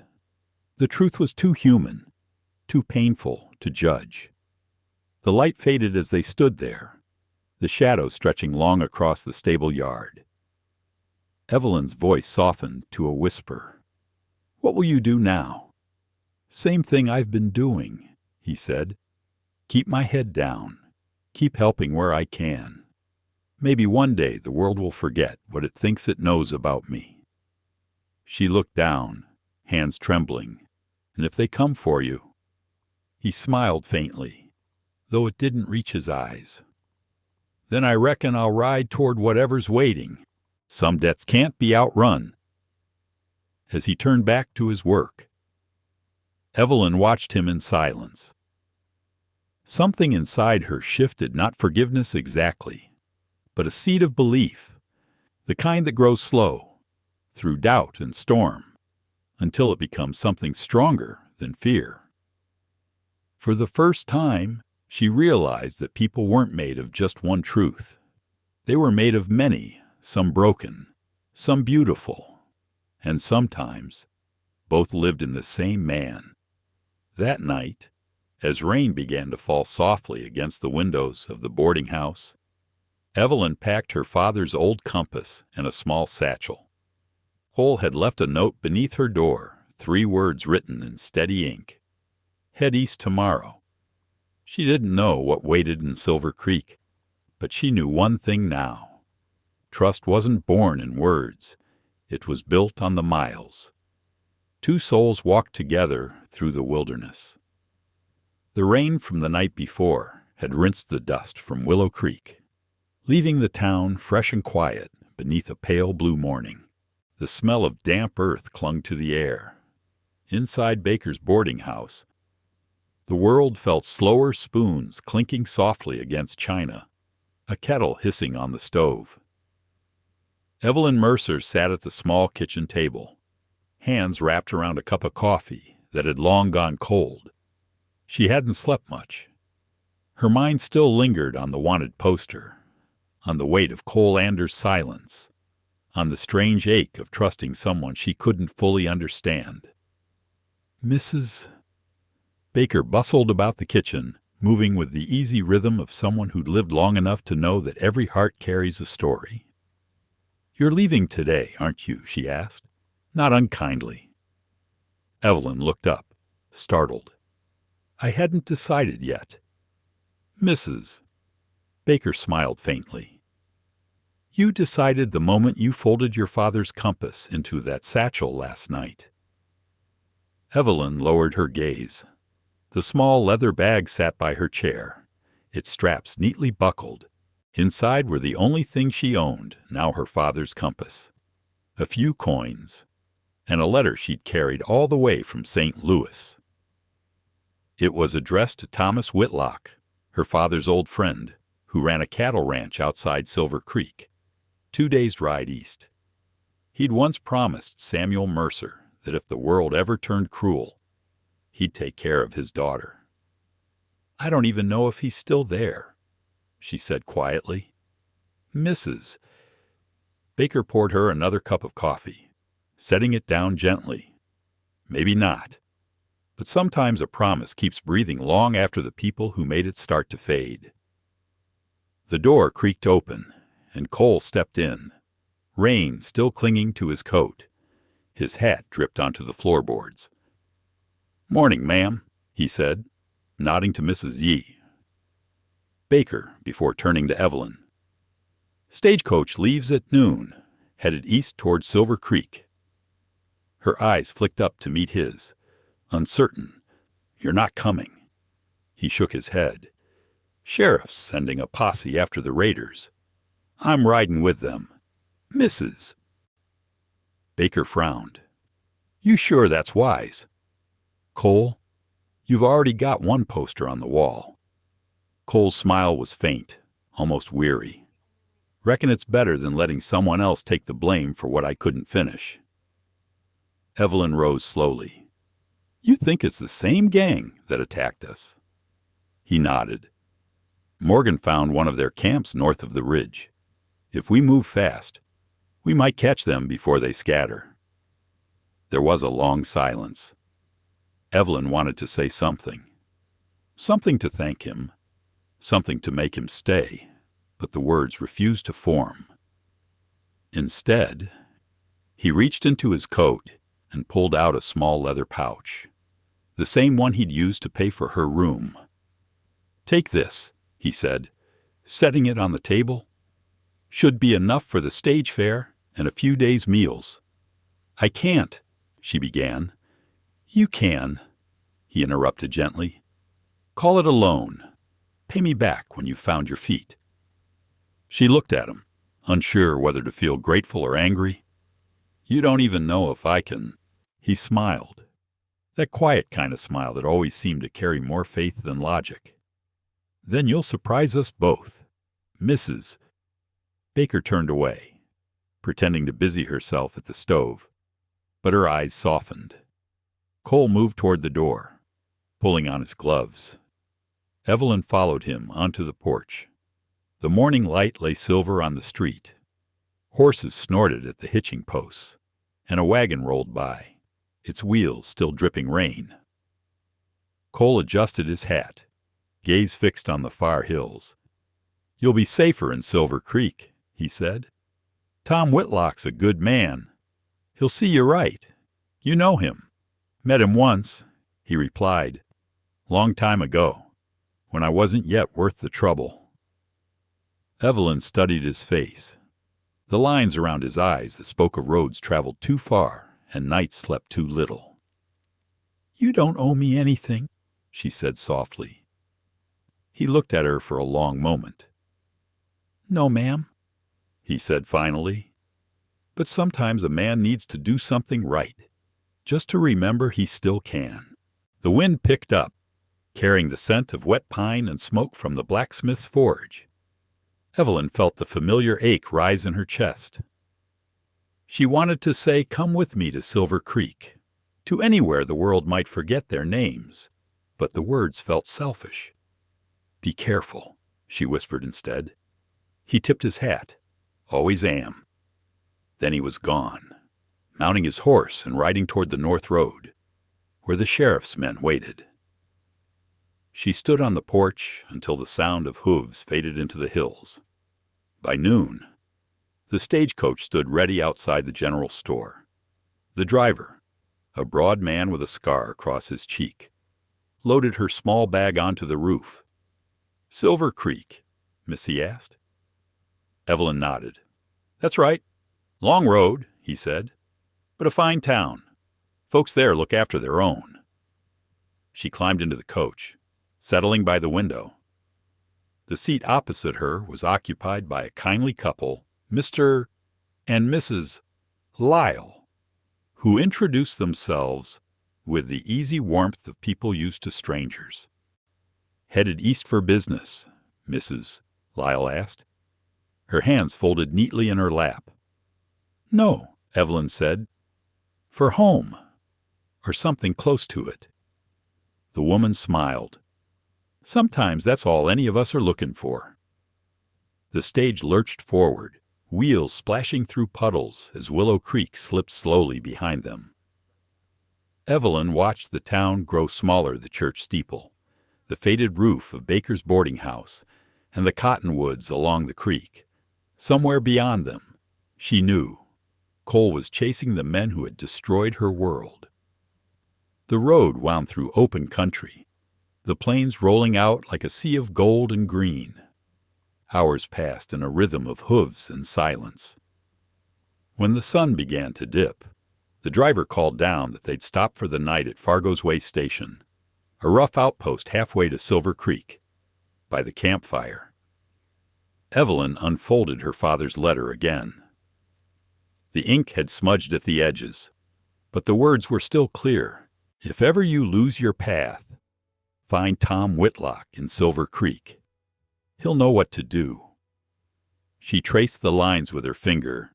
The truth was too human, too painful to judge. The light faded as they stood there, the shadow stretching long across the stable yard. Evelyn's voice softened to a whisper. What will you do now? Same thing I've been doing, he said. Keep my head down. Keep helping where I can. Maybe one day the world will forget what it thinks it knows about me. She looked down, hands trembling. And if they come for you? He smiled faintly, though it didn't reach his eyes. Then I reckon I'll ride toward whatever's waiting. Some debts can't be outrun. As he turned back to his work, Evelyn watched him in silence. Something inside her shifted, not forgiveness exactly, but a seed of belief, the kind that grows slow, through doubt and storm, until it becomes something stronger than fear. For the first time, she realized that people weren't made of just one truth. They were made of many, some broken, some beautiful, and sometimes both lived in the same man. That night, as rain began to fall softly against the windows of the boarding house, Evelyn packed her father's old compass in a small satchel. Cole had left a note beneath her door, 3 words written in steady ink. Head east tomorrow. She didn't know what waited in Silver Creek, But she knew one thing now. Trust wasn't born in words. It was built on the miles. Two souls walked together through the wilderness. The rain from the night before had rinsed the dust from Willow Creek, leaving the town fresh and quiet beneath a pale blue morning. The smell of damp earth clung to the air. Inside Baker's boarding house, the world felt slower spoons clinking softly against china, a kettle hissing on the stove. Evelyn Mercer sat at the small kitchen table, hands wrapped around a cup of coffee that had long gone cold. She hadn't slept much. Her mind still lingered on the wanted poster, on the weight of Cole Anders' silence, on the strange ache of trusting someone she couldn't fully understand. Mrs. Baker bustled about the kitchen, moving with the easy rhythm of someone who'd lived long enough to know that every heart carries a story. "You're leaving today, aren't you?" she asked, not unkindly. Evelyn looked up, startled. "I hadn't decided yet." "Mrs." Baker smiled faintly. "You decided the moment you folded your father's compass into that satchel last night." Evelyn lowered her gaze. The small leather bag sat by her chair, its straps neatly buckled. Inside were the only things she owned, now her father's compass, a few coins, and a letter she'd carried all the way from St. Louis. It was addressed to Thomas Whitlock, her father's old friend, who ran a cattle ranch outside Silver Creek, 2 days' ride east. He'd once promised Samuel Mercer that if the world ever turned cruel, he'd take care of his daughter. "I don't even know if he's still there," she said quietly. "Mrs." Baker poured her another cup of coffee, setting it down gently. "Maybe not. But sometimes a promise keeps breathing long after the people who made it start to fade." The door creaked open, and Cole stepped in, rain still clinging to his coat. His hat dripped onto the floorboards. "Morning, ma'am," he said, nodding to Mrs. Yee. Baker, before turning to Evelyn. "Stagecoach leaves at noon, headed east toward Silver Creek." Her eyes flicked up to meet his, uncertain. "You're not coming." He shook his head. "Sheriff's sending a posse after the raiders. I'm riding with them. Mrs." Baker frowned. "You sure that's wise?" "Cole, you've already got one poster on the wall." Cole's smile was faint, almost weary. "Reckon it's better than letting someone else take the blame for what I couldn't finish." Evelyn rose slowly. "You think it's the same gang that attacked us?" He nodded. "Morgan found one of their camps north of the ridge. If we move fast, we might catch them before they scatter." There was a long silence. Evelyn wanted to say something. Something to thank him. Something to make him stay. But the words refused to form. Instead, he reached into his coat and pulled out a small leather pouch, the same one he'd used to pay for her room. "Take this," he said, setting it on the table. "Should be enough for the stage fare and a few days' meals." "I can't," she began. "You can," he interrupted gently. "Call it a loan. Pay me back when you've found your feet." She looked at him, unsure whether to feel grateful or angry. "You don't even know if I can." He smiled, that quiet kind of smile that always seemed to carry more faith than logic. "Then you'll surprise us both, Mrs." Baker turned away, pretending to busy herself at the stove, but her eyes softened. Cole moved toward the door, pulling on his gloves. Evelyn followed him onto the porch. The morning light lay silver on the street. Horses snorted at the hitching posts, and a wagon rolled by, its wheels still dripping rain. Cole adjusted his hat, gaze fixed on the far hills. "You'll be safer in Silver Creek," he said. "Tom Whitlock's a good man. He'll see you right. You know him." "Met him once," he replied. "Long time ago, when I wasn't yet worth the trouble." Evelyn studied his face. The lines around his eyes that spoke of roads traveled too far and nights slept too little. "You don't owe me anything," she said softly. He looked at her for a long moment. "No, ma'am," he said finally. "But sometimes a man needs to do something right, just to remember he still can." The wind picked up, carrying the scent of wet pine and smoke from the blacksmith's forge. Evelyn felt the familiar ache rise in her chest. She wanted to say, "Come with me to Silver Creek," to anywhere the world might forget their names, but the words felt selfish. "Be careful," she whispered instead. He tipped his hat. "Always am." Then he was gone, mounting his horse and riding toward the north road, where the sheriff's men waited. She stood on the porch until the sound of hooves faded into the hills. By noon, the stagecoach stood ready outside the general store. The driver, a broad man with a scar across his cheek, loaded her small bag onto the roof. "Silver Creek, miss?" he asked. Evelyn nodded. "That's right. Long road," he said, "but a fine town. Folks there look after their own." She climbed into the coach, settling by the window. The seat opposite her was occupied by a kindly couple, Mr. and Mrs. Lyle, who introduced themselves with the easy warmth of people used to strangers. "Headed east for business?" Mrs. Lyle asked, her hands folded neatly in her lap. "No," Evelyn said, "for home, or something close to it." The woman smiled. "Sometimes that's all any of us are looking for." The stage lurched forward, wheels splashing through puddles as Willow Creek slipped slowly behind them. Evelyn watched the town grow smaller, the church steeple, the faded roof of Baker's boarding house, and the cottonwoods along the creek. Somewhere beyond them, she knew, Cole was chasing the men who had destroyed her world. The road wound through open country, the plains rolling out like a sea of gold and green. Hours passed in a rhythm of hooves and silence. When the sun began to dip, the driver called down that they'd stop for the night at Fargo's Way Station, a rough outpost halfway to Silver Creek, by the campfire. Evelyn unfolded her father's letter again. The ink had smudged at the edges, but the words were still clear. "If ever you lose your path, find Tom Whitlock in Silver Creek. He'll know what to do." She traced the lines with her finger,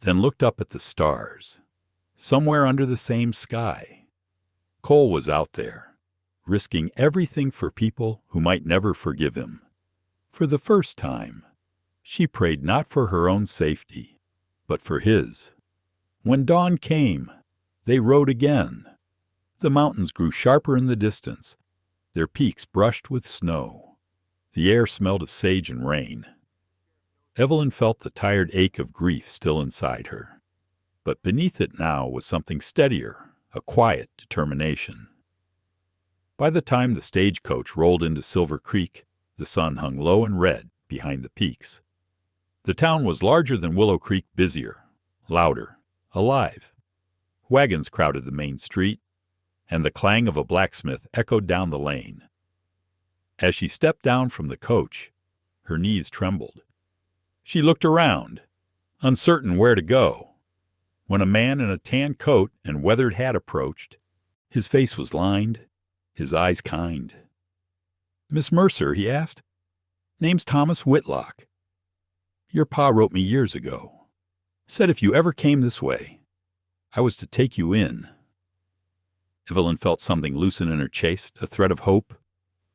then looked up at the stars. Somewhere under the same sky, Cole was out there, risking everything for people who might never forgive him. For the first time, she prayed not for her own safety, but for his. When dawn came, they rode again. The mountains grew sharper in the distance, their peaks brushed with snow. The air smelled of sage and rain. Evelyn felt the tired ache of grief still inside her, but beneath it now was something steadier, a quiet determination. By the time the stagecoach rolled into Silver Creek, the sun hung low and red behind the peaks. The town was larger than Willow Creek, busier, louder, alive. Wagons crowded the main street, and the clang of a blacksmith echoed down the lane. As she stepped down from the coach, her knees trembled. She looked around, uncertain where to go, when a man in a tan coat and weathered hat approached. His face was lined, his eyes kind. "Miss Mercer?" he asked. "Name's Thomas Whitlock. Your pa wrote me years ago. Said if you ever came this way, I was to take you in." Evelyn felt something loosen in her chest, a thread of hope,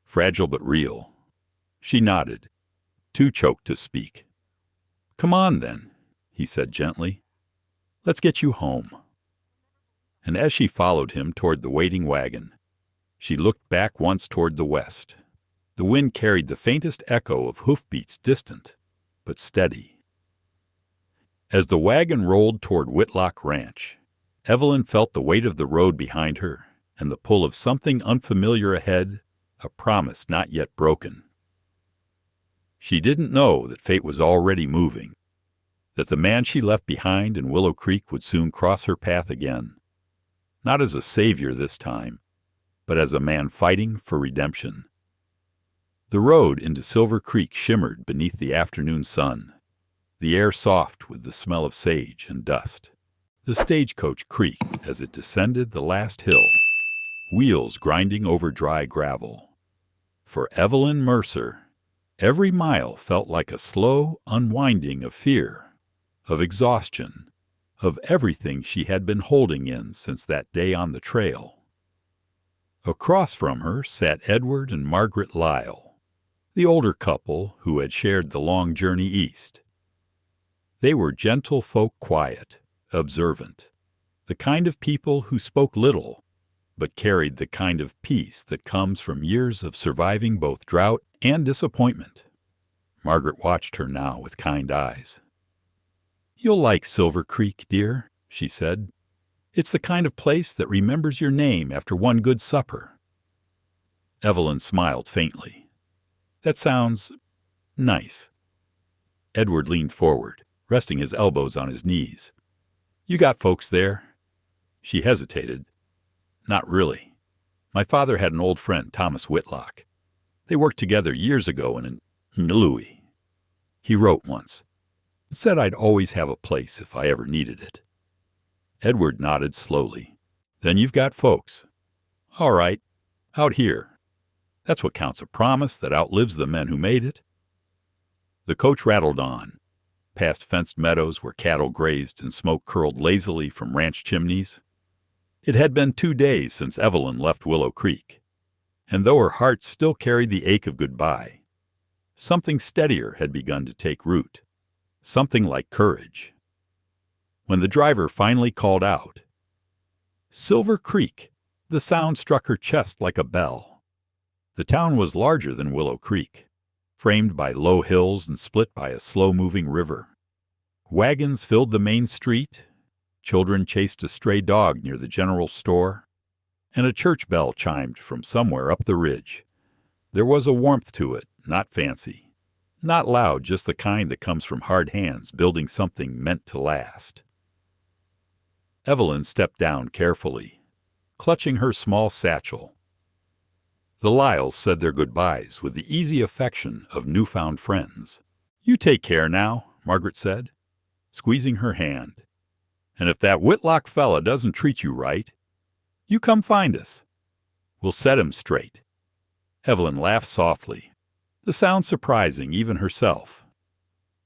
fragile but real. She nodded, too choked to speak. "Come on, then," he said gently. "Let's get you home." And as she followed him toward the waiting wagon, she looked back once toward the west. The wind carried the faintest echo of hoofbeats, distant but steady. As the wagon rolled toward Whitlock Ranch, Evelyn felt the weight of the road behind her and the pull of something unfamiliar ahead, a promise not yet broken. She didn't know that fate was already moving, that the man she left behind in Willow Creek would soon cross her path again, not as a savior this time, but as a man fighting for redemption. The road into Silver Creek shimmered beneath the afternoon sun, the air soft with the smell of sage and dust. The stagecoach creaked as it descended the last hill, wheels grinding over dry gravel. For Evelyn Mercer, every mile felt like a slow unwinding of fear, of exhaustion, of everything she had been holding in since that day on the trail. Across from her sat Edward and Margaret Lyle, the older couple who had shared the long journey east. They were gentle folk, quiet, observant, the kind of people who spoke little, but carried the kind of peace that comes from years of surviving both drought and disappointment. Margaret watched her now with kind eyes. "You'll like Silver Creek, dear," she said. "It's the kind of place that remembers your name after one good supper." Evelyn smiled faintly. "That sounds nice." Edward leaned forward, resting his elbows on his knees. "You got folks there?" She hesitated. "Not really. My father had an old friend, Thomas Whitlock. They worked together years ago in Louis. He wrote once. Said I'd always have a place if I ever needed it." Edward nodded slowly. "Then you've got folks. All right. Out here. That's what counts, a promise that outlives the men who made it." The coach rattled on, past fenced meadows where cattle grazed and smoke curled lazily from ranch chimneys. It had been 2 days since Evelyn left Willow Creek, and though her heart still carried the ache of goodbye, something steadier had begun to take root, something like courage. When the driver finally called out, "Silver Creek," the sound struck her chest like a bell. The town was larger than Willow Creek, framed by low hills and split by a slow-moving river. Wagons filled the main street, children chased a stray dog near the general store, and a church bell chimed from somewhere up the ridge. There was a warmth to it, not fancy, not loud, just the kind that comes from hard hands building something meant to last. Evelyn stepped down carefully, clutching her small satchel. The Lyles said their goodbyes with the easy affection of newfound friends. "You take care now," Margaret said, squeezing her hand. "And if that Whitlock fella doesn't treat you right, you come find us. We'll set him straight." Evelyn laughed softly, the sound surprising even herself.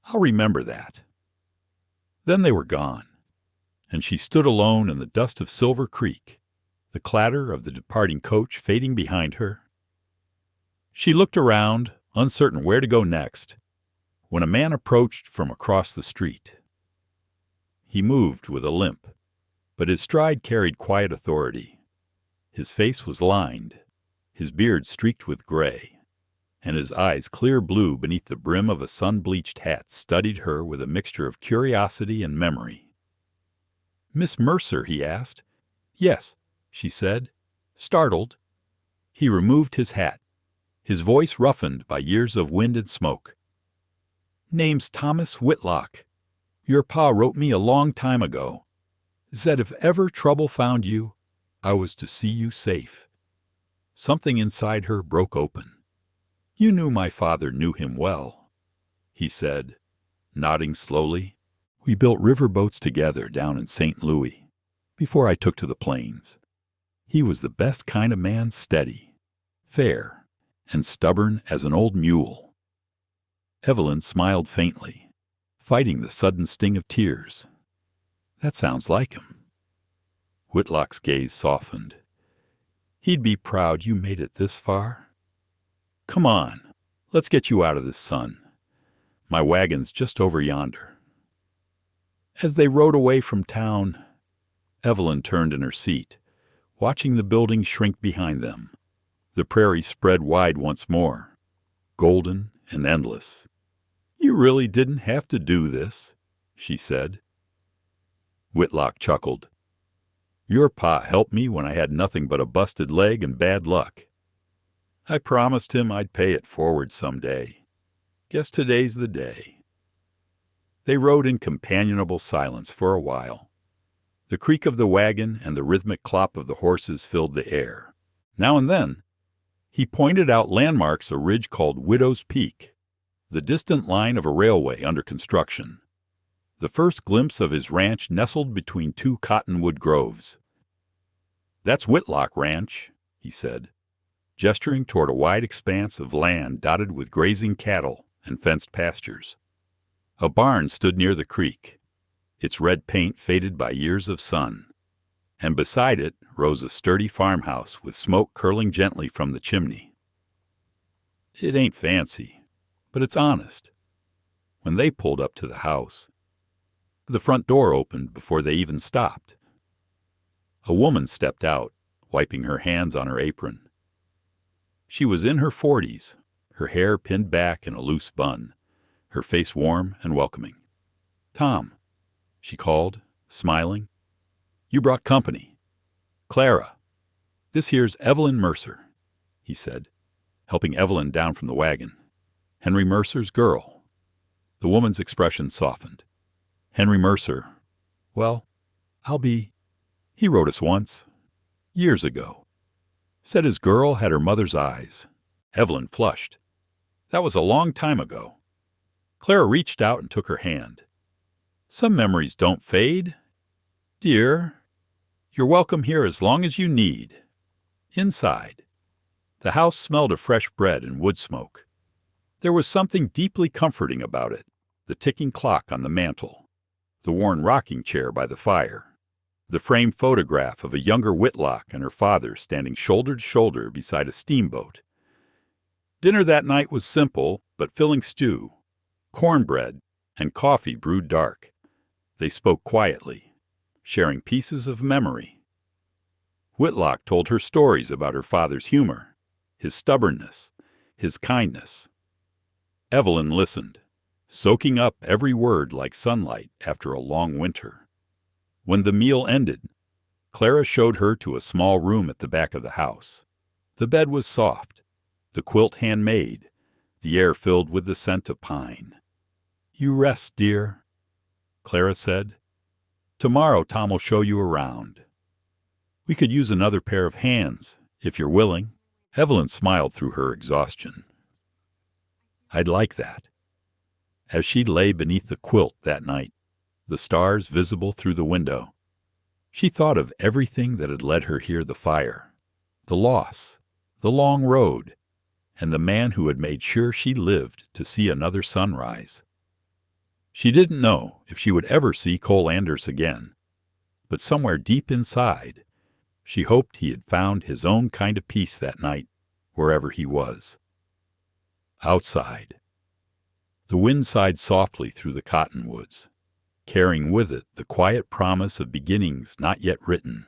"I'll remember that." Then they were gone, and she stood alone in the dust of Silver Creek, the clatter of the departing coach fading behind her. She looked around, uncertain where to go next, when a man approached from across the street. He moved with a limp, but his stride carried quiet authority. His face was lined, his beard streaked with gray, and his eyes clear blue beneath the brim of a sun-bleached hat studied her with a mixture of curiosity and memory. "Miss Mercer?" he asked. "Yes," she said, startled. He removed his hat, his voice roughened by years of wind and smoke. "Name's Thomas Whitlock. Your pa wrote me a long time ago. Said if ever trouble found you, I was to see you safe." Something inside her broke open. "You knew my father knew him well," he said, nodding slowly. "We built river boats together down in St. Louis, before I took to the plains. He was the best kind of man, steady, fair, and stubborn as an old mule." Evelyn smiled faintly, fighting the sudden sting of tears. "That sounds like him." Whitlock's gaze softened. "He'd be proud you made it this far. Come on, let's get you out of this sun. My wagon's just over yonder." As they rode away from town, Evelyn turned in her seat, watching the buildings shrink behind them. The prairie spread wide once more, golden and endless. "You really didn't have to do this," she said. Whitlock chuckled. "Your pa helped me when I had nothing but a busted leg and bad luck. I promised him I'd pay it forward some day. Guess today's the day." They rode in companionable silence for a while. The creak of the wagon and the rhythmic clop of the horses filled the air. Now and then, he pointed out landmarks a ridge called Widow's Peak, the distant line of a railway under construction. The first glimpse of his ranch nestled between two cottonwood groves. "That's Whitlock Ranch," he said, gesturing toward a wide expanse of land dotted with grazing cattle and fenced pastures. A barn stood near the creek, its red paint faded by years of sun, and beside it rose a sturdy farmhouse with smoke curling gently from the chimney. "It ain't fancy, but it's honest." When they pulled up to the house, the front door opened before they even stopped. A woman stepped out, wiping her hands on her apron. She was in her 40s, her hair pinned back in a loose bun, her face warm and welcoming. "Tom," she called, smiling. "You brought company. Clara. This here's Evelyn Mercer," he said, helping Evelyn down from the wagon. "Henry Mercer's girl." The woman's expression softened. "Henry Mercer. Well, he wrote us once, years ago." Said his girl had her mother's eyes. Evelyn flushed. That was a long time ago. Clara reached out and took her hand. "Some memories don't fade. Dear, you're welcome here as long as you need. Inside." The house smelled of fresh bread and wood smoke. There was something deeply comforting about it, the ticking clock on the mantel, the worn rocking chair by the fire, the framed photograph of a younger Whitlock and her father standing shoulder to shoulder beside a steamboat. Dinner that night was simple but filling stew, cornbread, and coffee brewed dark. They spoke quietly, sharing pieces of memory. Whitlock told her stories about her father's humor, his stubbornness, his kindness. Evelyn listened, soaking up every word like sunlight after a long winter. When the meal ended, Clara showed her to a small room at the back of the house. The bed was soft, the quilt handmade, the air filled with the scent of pine. "You rest, dear," Clara said. "Tomorrow Tom will show you around. We could use another pair of hands, if you're willing." Evelyn smiled through her exhaustion. "I'd like that." As she lay beneath the quilt that night, the stars visible through the window, she thought of everything that had led her here: the fire, the loss, the long road, and the man who had made sure she lived to see another sunrise. She didn't know if she would ever see Cole Anders again, but somewhere deep inside, she hoped he had found his own kind of peace that night, wherever he was. Outside, the wind sighed softly through the cottonwoods, carrying with it the quiet promise of beginnings not yet written.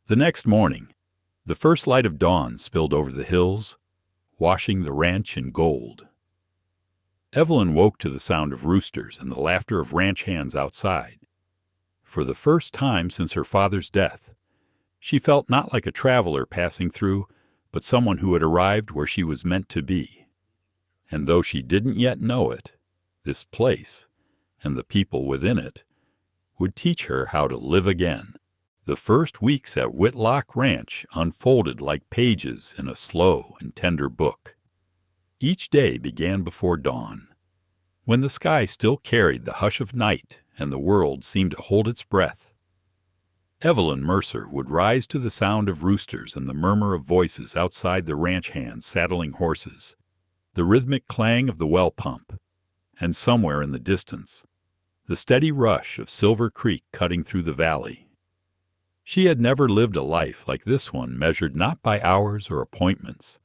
The next morning, the first light of dawn spilled over the hills, washing the ranch in gold. Evelyn woke to the sound of roosters and the laughter of ranch hands outside. For the first time since her father's death, she felt not like a traveler passing through, but someone who had arrived where she was meant to be. And though she didn't yet know it, this place, and the people within it, would teach her how to live again. The first weeks at Whitlock Ranch unfolded like pages in a slow and tender book. Each day began before dawn, when the sky still carried the hush of night and the world seemed to hold its breath. Evelyn Mercer would rise to the sound of roosters and the murmur of voices outside the ranch hands saddling horses, the rhythmic clang of the well pump, and somewhere in the distance, the steady rush of Silver Creek cutting through the valley. She had never lived a life like this one, measured not by hours or appointments,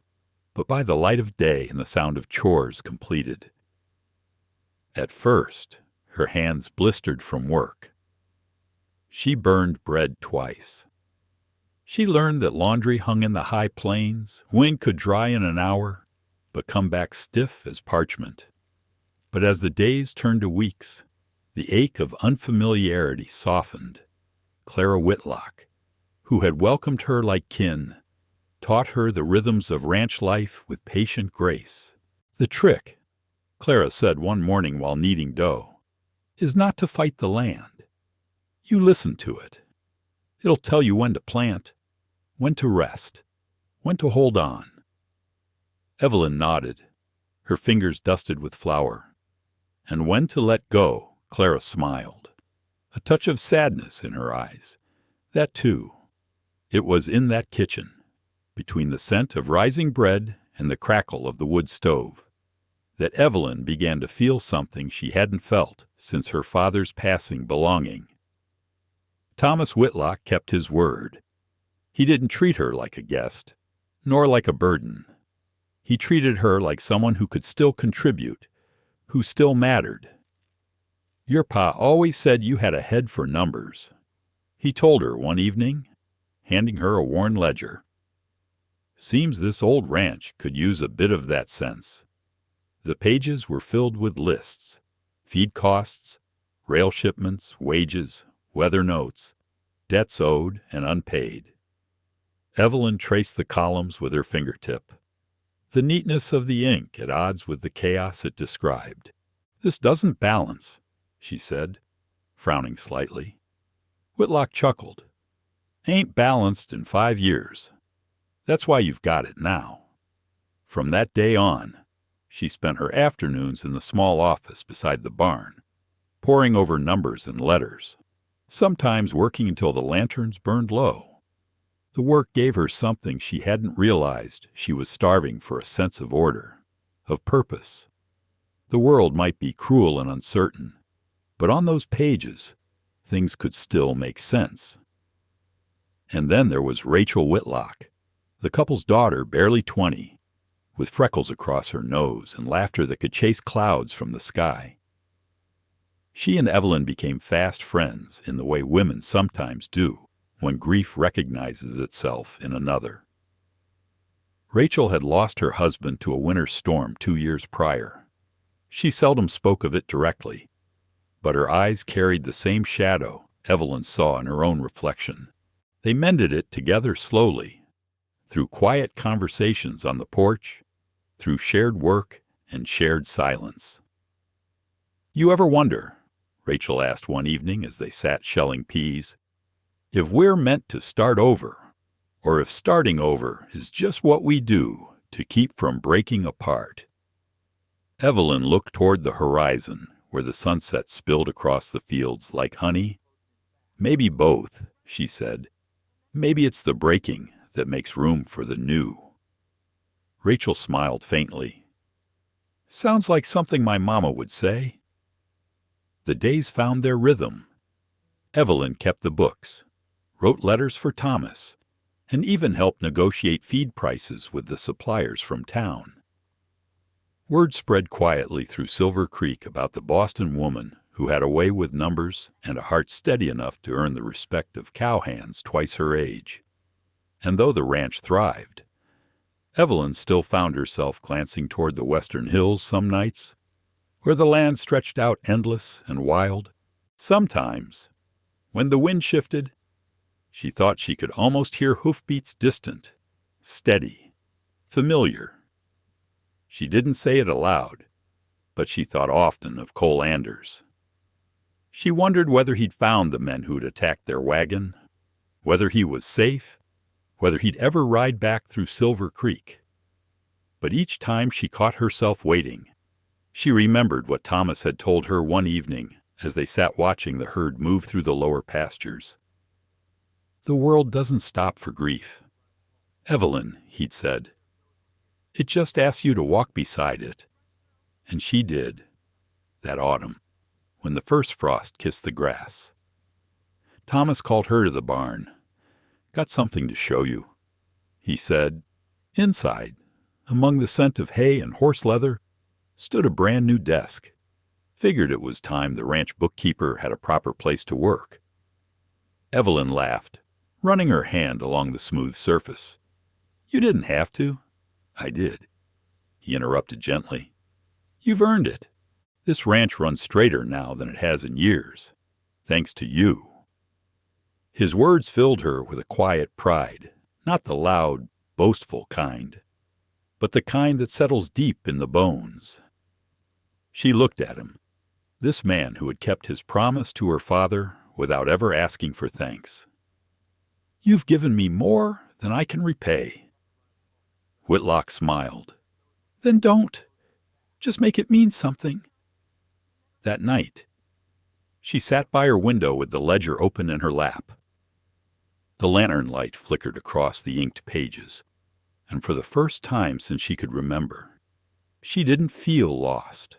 but by the light of day and the sound of chores completed. At first, her hands blistered from work. She burned bread twice. She learned that laundry hung in the high plains, wind could dry in an hour, but come back stiff as parchment. But as the days turned to weeks, the ache of unfamiliarity softened. Clara Whitlock, who had welcomed her like kin, taught her the rhythms of ranch life with patient grace. The trick Clara said one morning while kneading dough, is not to fight the land. You listen to it. It'll tell you when to plant, when to rest, when to hold on. Evelyn nodded, her fingers dusted with flour. And when to let go, Clara smiled, a touch of sadness in her eyes. That too. It was in that kitchen, between the scent of rising bread and the crackle of the wood stove, that Evelyn began to feel something she hadn't felt since her father's passing belonging. Thomas Whitlock kept his word. He didn't treat her like a guest, nor like a burden. He treated her like someone who could still contribute, who still mattered. Your pa always said you had a head for numbers, he told her one evening, handing her a worn ledger. Seems this old ranch could use a bit of that sense. The pages were filled with lists, feed costs, rail shipments, wages, weather notes, debts owed and unpaid. Evelyn traced the columns with her fingertip, the neatness of the ink at odds with the chaos it described. This doesn't balance, she said, frowning slightly. Whitlock chuckled. Ain't balanced in 5 years. That's why you've got it now. From that day on, she spent her afternoons in the small office beside the barn, poring over numbers and letters, sometimes working until the lanterns burned low. The work gave her something she hadn't realized. She was starving for a sense of order, of purpose. The world might be cruel and uncertain, but on those pages, things could still make sense. And then there was Rachel Whitlock, the couple's daughter, barely 20, with freckles across her nose and laughter that could chase clouds from the sky. She and Evelyn became fast friends in the way women sometimes do when grief recognizes itself in another. Rachel had lost her husband to a winter storm 2 years prior. She seldom spoke of it directly, but her eyes carried the same shadow Evelyn saw in her own reflection. They mended it together slowly, through quiet conversations on the porch, through shared work and shared silence. You ever wonder, Rachel asked one evening as they sat shelling peas, if we're meant to start over, or if starting over is just what we do to keep from breaking apart? Evelyn looked toward the horizon, where the sunset spilled across the fields like honey. Maybe both, she said. Maybe it's the breaking that makes room for the new. Rachel smiled faintly. Sounds like something my mama would say. The days found their rhythm. Evelyn kept the books, wrote letters for Thomas, and even helped negotiate feed prices with the suppliers from town. Word spread quietly through Silver Creek about the Boston woman who had a way with numbers and a heart steady enough to earn the respect of cowhands twice her age. And though the ranch thrived, Evelyn still found herself glancing toward the western hills some nights, where the land stretched out endless and wild. Sometimes, when the wind shifted, she thought she could almost hear hoofbeats distant, steady, familiar. She didn't say it aloud, but she thought often of Cole Anders. She wondered whether he'd found the men who'd attacked their wagon, whether he was safe, whether he'd ever ride back through Silver Creek. But each time she caught herself waiting, she remembered what Thomas had told her one evening as they sat watching the herd move through the lower pastures. The world doesn't stop for grief. Evelyn, he'd said. It just asks you to walk beside it. And she did, that autumn, when the first frost kissed the grass. Thomas called her to the barn. Got something to show you, he said. Inside, among the scent of hay and horse leather, stood a brand new desk. Figured it was time the ranch bookkeeper had a proper place to work. Evelyn laughed, running her hand along the smooth surface. You didn't have to. I did, he interrupted gently. You've earned it. This ranch runs straighter now than it has in years, thanks to you. His words filled her with a quiet pride, not the loud, boastful kind, but the kind that settles deep in the bones. She looked at him, this man who had kept his promise to her father without ever asking for thanks. "You've given me more than I can repay." Whitlock smiled. "Then don't. Just make it mean something." That night, she sat by her window with the ledger open in her lap. The lantern light flickered across the inked pages, and for the first time since she could remember, she didn't feel lost.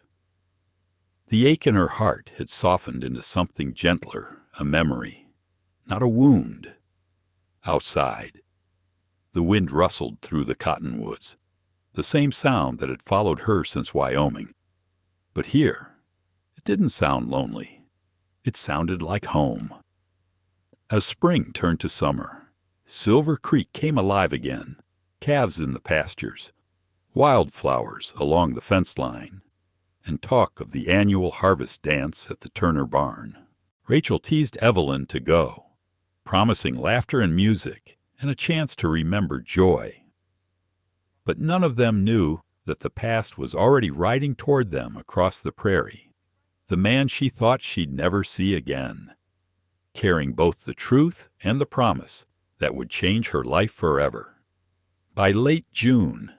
The ache in her heart had softened into something gentler, a memory, not a wound. Outside, the wind rustled through the cottonwoods, the same sound that had followed her since Wyoming. But here, it didn't sound lonely. It sounded like home. As spring turned to summer, Silver Creek came alive again, calves in the pastures, wildflowers along the fence line, and talk of the annual harvest dance at the Turner barn. Rachel teased Evelyn to go, promising laughter and music and a chance to remember joy. But none of them knew that the past was already riding toward them across the prairie, the man she thought she'd never see again, carrying both the truth and the promise that would change her life forever. By late June,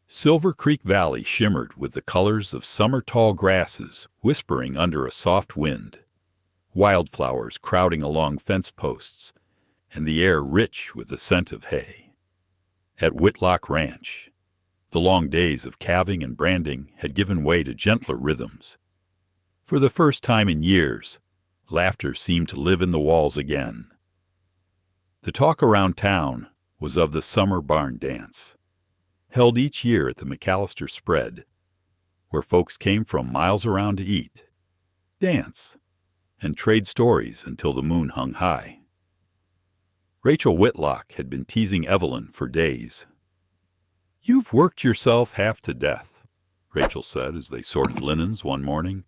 Silver Creek Valley shimmered with the colors of summer-tall grasses whispering under a soft wind, wildflowers crowding along fence posts, and the air rich with the scent of hay. At Whitlock Ranch, the long days of calving and branding had given way to gentler rhythms. For the first time in years, laughter seemed to live in the walls again. The talk around town was of the summer barn dance, held each year at the McAllister Spread, where folks came from miles around to eat, dance, and trade stories until the moon hung high. Rachel Whitlock had been teasing Evelyn for days. "You've worked yourself half to death," Rachel said as they sorted linens one morning.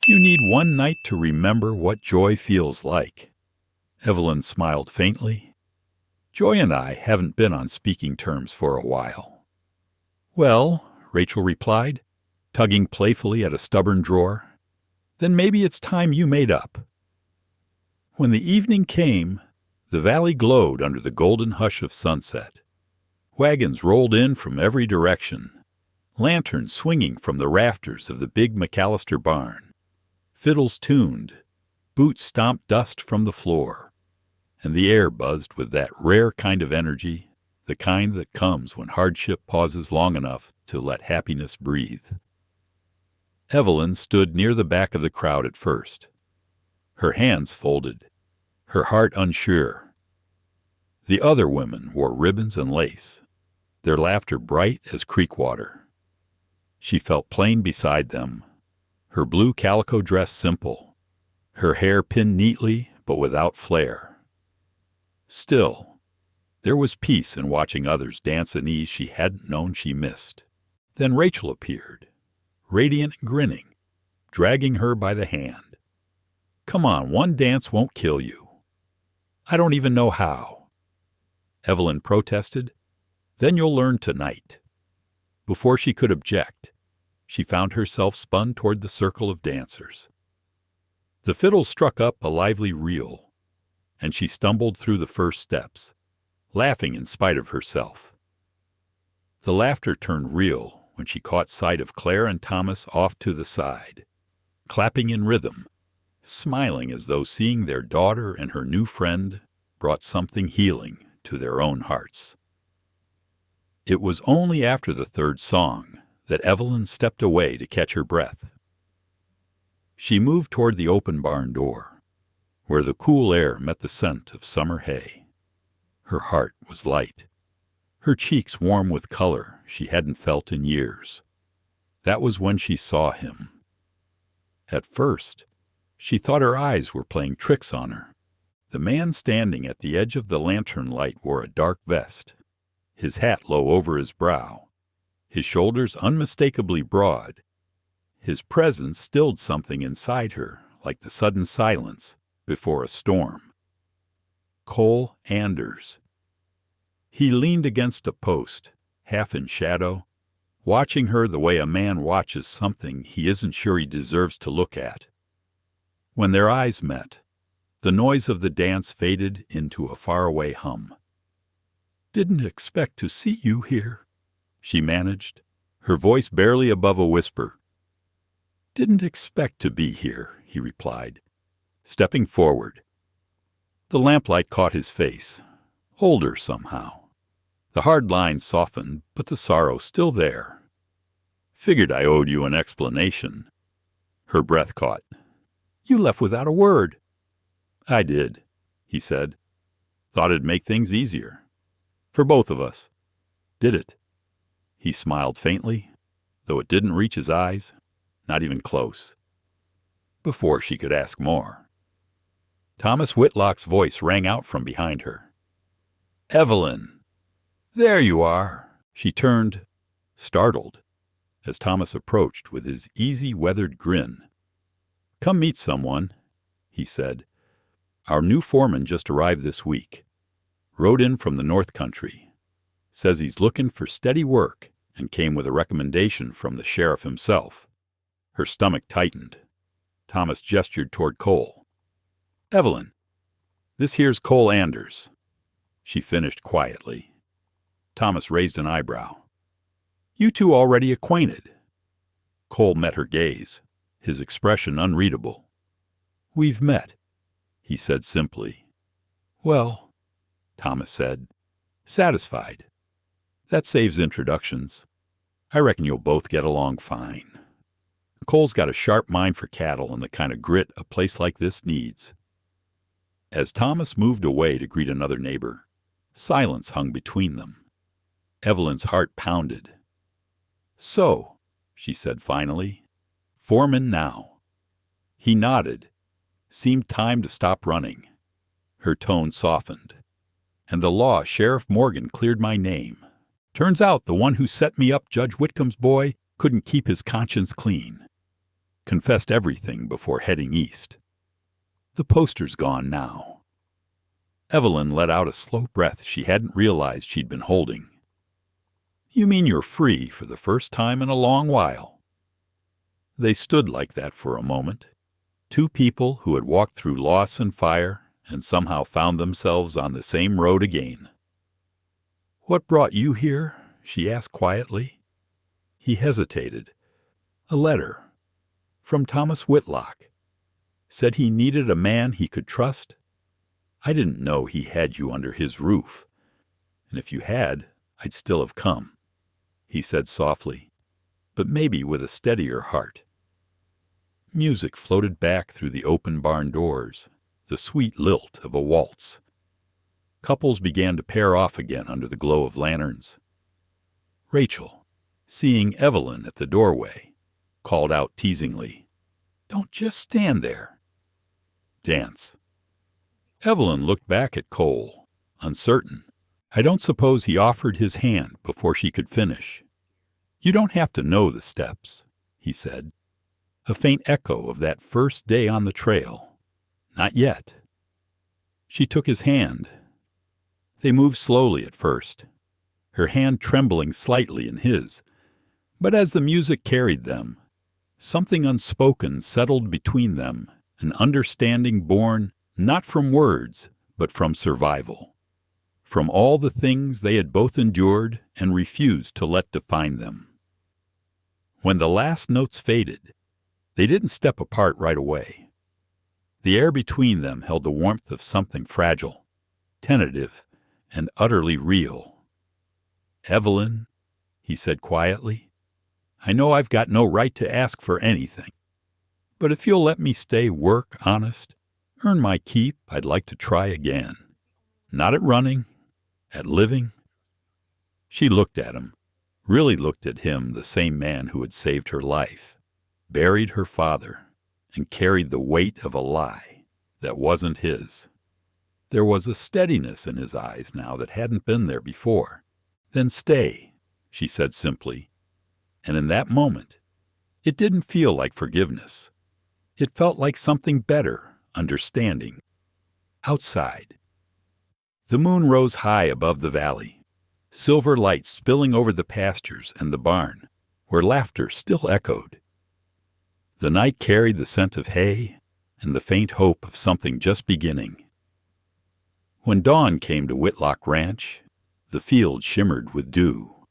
"You need one night to remember what joy feels like." Evelyn smiled faintly. "Joy and I haven't been on speaking terms for a while." "Well," Rachel replied, tugging playfully at a stubborn drawer, "then maybe it's time you made up." When the evening came, the valley glowed under the golden hush of sunset. Wagons rolled in from every direction, lanterns swinging from the rafters of the big McAllister barn. Fiddles tuned, boots stomped dust from the floor, and the air buzzed with that rare kind of energy, the kind that comes when hardship pauses long enough to let happiness breathe. Evelyn stood near the back of the crowd at first, her hands folded, her heart unsure. The other women wore ribbons and lace, their laughter bright as creek water. She felt plain beside them, her blue calico dress simple, her hair pinned neatly but without flair. Still, there was peace in watching others dance an ease she hadn't known she missed. Then Rachel appeared, radiant and grinning, dragging her by the hand. "Come on, one dance won't kill you." "I don't even know how." Evelyn protested. "Then you'll learn tonight." Before she could object, she found herself spun toward the circle of dancers. The fiddle struck up a lively reel, and she stumbled through the first steps, laughing in spite of herself. The laughter turned real when she caught sight of Claire and Thomas off to the side, clapping in rhythm, smiling as though seeing their daughter and her new friend brought something healing to their own hearts. It was only after the third song that Evelyn stepped away to catch her breath. She moved toward the open barn door, where the cool air met the scent of summer hay. Her heart was light, her cheeks warm with color she hadn't felt in years. That was when she saw him. At first, she thought her eyes were playing tricks on her. The man standing at the edge of the lantern light wore a dark vest, his hat low over his brow, his shoulders unmistakably broad. His presence stilled something inside her like the sudden silence before a storm. Cole Anders. He leaned against a post, half in shadow, watching her the way a man watches something he isn't sure he deserves to look at. When their eyes met, the noise of the dance faded into a faraway hum. "Didn't expect to see you here," she managed, her voice barely above a whisper. "Didn't expect to be here," he replied, stepping forward. The lamplight caught his face, older somehow. The hard lines softened, but the sorrow still there. "Figured I owed you an explanation." Her breath caught. "You left without a word." "I did," he said. "Thought it'd make things easier. For both of us." "Did it?" He smiled faintly, though it didn't reach his eyes, not even close. Before she could ask more, Thomas Whitlock's voice rang out from behind her. "Evelyn! There you are!" She turned, startled, as Thomas approached with his easy, weathered grin. "Come meet someone," he said. "Our new foreman just arrived this week. Rode in from the North Country. Says he's looking for steady work and came with a recommendation from the sheriff himself." Her stomach tightened. Thomas gestured toward Cole. "Evelyn, this here's Cole Anders," she finished quietly. Thomas raised an eyebrow. "You two already acquainted?" Cole met her gaze, his expression unreadable. "We've met," he said simply. "Well," Thomas said, satisfied. "That saves introductions. I reckon you'll both get along fine." Cole's got a sharp mind for cattle and the kind of grit a place like this needs. As Thomas moved away to greet another neighbor, silence hung between them. Evelyn's heart pounded. "So," she said finally, "foreman now." He nodded, seemed time to stop running. Her tone softened. "And the law Sheriff Morgan cleared my name. Turns out the one who set me up Judge Whitcomb's boy couldn't keep his conscience clean. Confessed everything before heading east. The poster's gone now." Evelyn let out a slow breath she hadn't realized she'd been holding. "You mean you're free for the first time in a long while?" They stood like that for a moment, two people who had walked through loss and fire and somehow found themselves on the same road again. "What brought you here?" she asked quietly. He hesitated. "A letter. From Thomas Whitlock. Said he needed a man he could trust. I didn't know he had you under his roof. And if you had, I'd still have come," he said softly, but maybe with a steadier heart. Music floated back through the open barn doors, the sweet lilt of a waltz. Couples began to pair off again under the glow of lanterns. Rachel, seeing Evelyn at the doorway, called out teasingly, "Don't just stand there. Dance." Evelyn looked back at Cole, uncertain. I don't suppose he offered his hand before she could finish. "You don't have to know the steps," he said. A faint echo of that first day on the trail. "Not yet." She took his hand. They moved slowly at first, her hand trembling slightly in his. But as the music carried them, something unspoken settled between them, an understanding born not from words, but from survival, from all the things they had both endured and refused to let define them. When the last notes faded, they didn't step apart right away. The air between them held the warmth of something fragile, tentative, and utterly real. "Evelyn," he said quietly, "I know I've got no right to ask for anything, but if you'll let me stay work honest, earn my keep, I'd like to try again. Not at running, at living." She looked at him, really looked at him, the same man who had saved her life, buried her father, and carried the weight of a lie that wasn't his. There was a steadiness in his eyes now that hadn't been there before. "Then stay," she said simply. And in that moment, it didn't feel like forgiveness. It felt like something better, understanding. Outside, the moon rose high above the valley, silver light spilling over the pastures and the barn. where laughter still echoed. The night carried the scent of hay and the faint hope of something just beginning. When dawn came to Whitlock Ranch, the field shimmered with dew.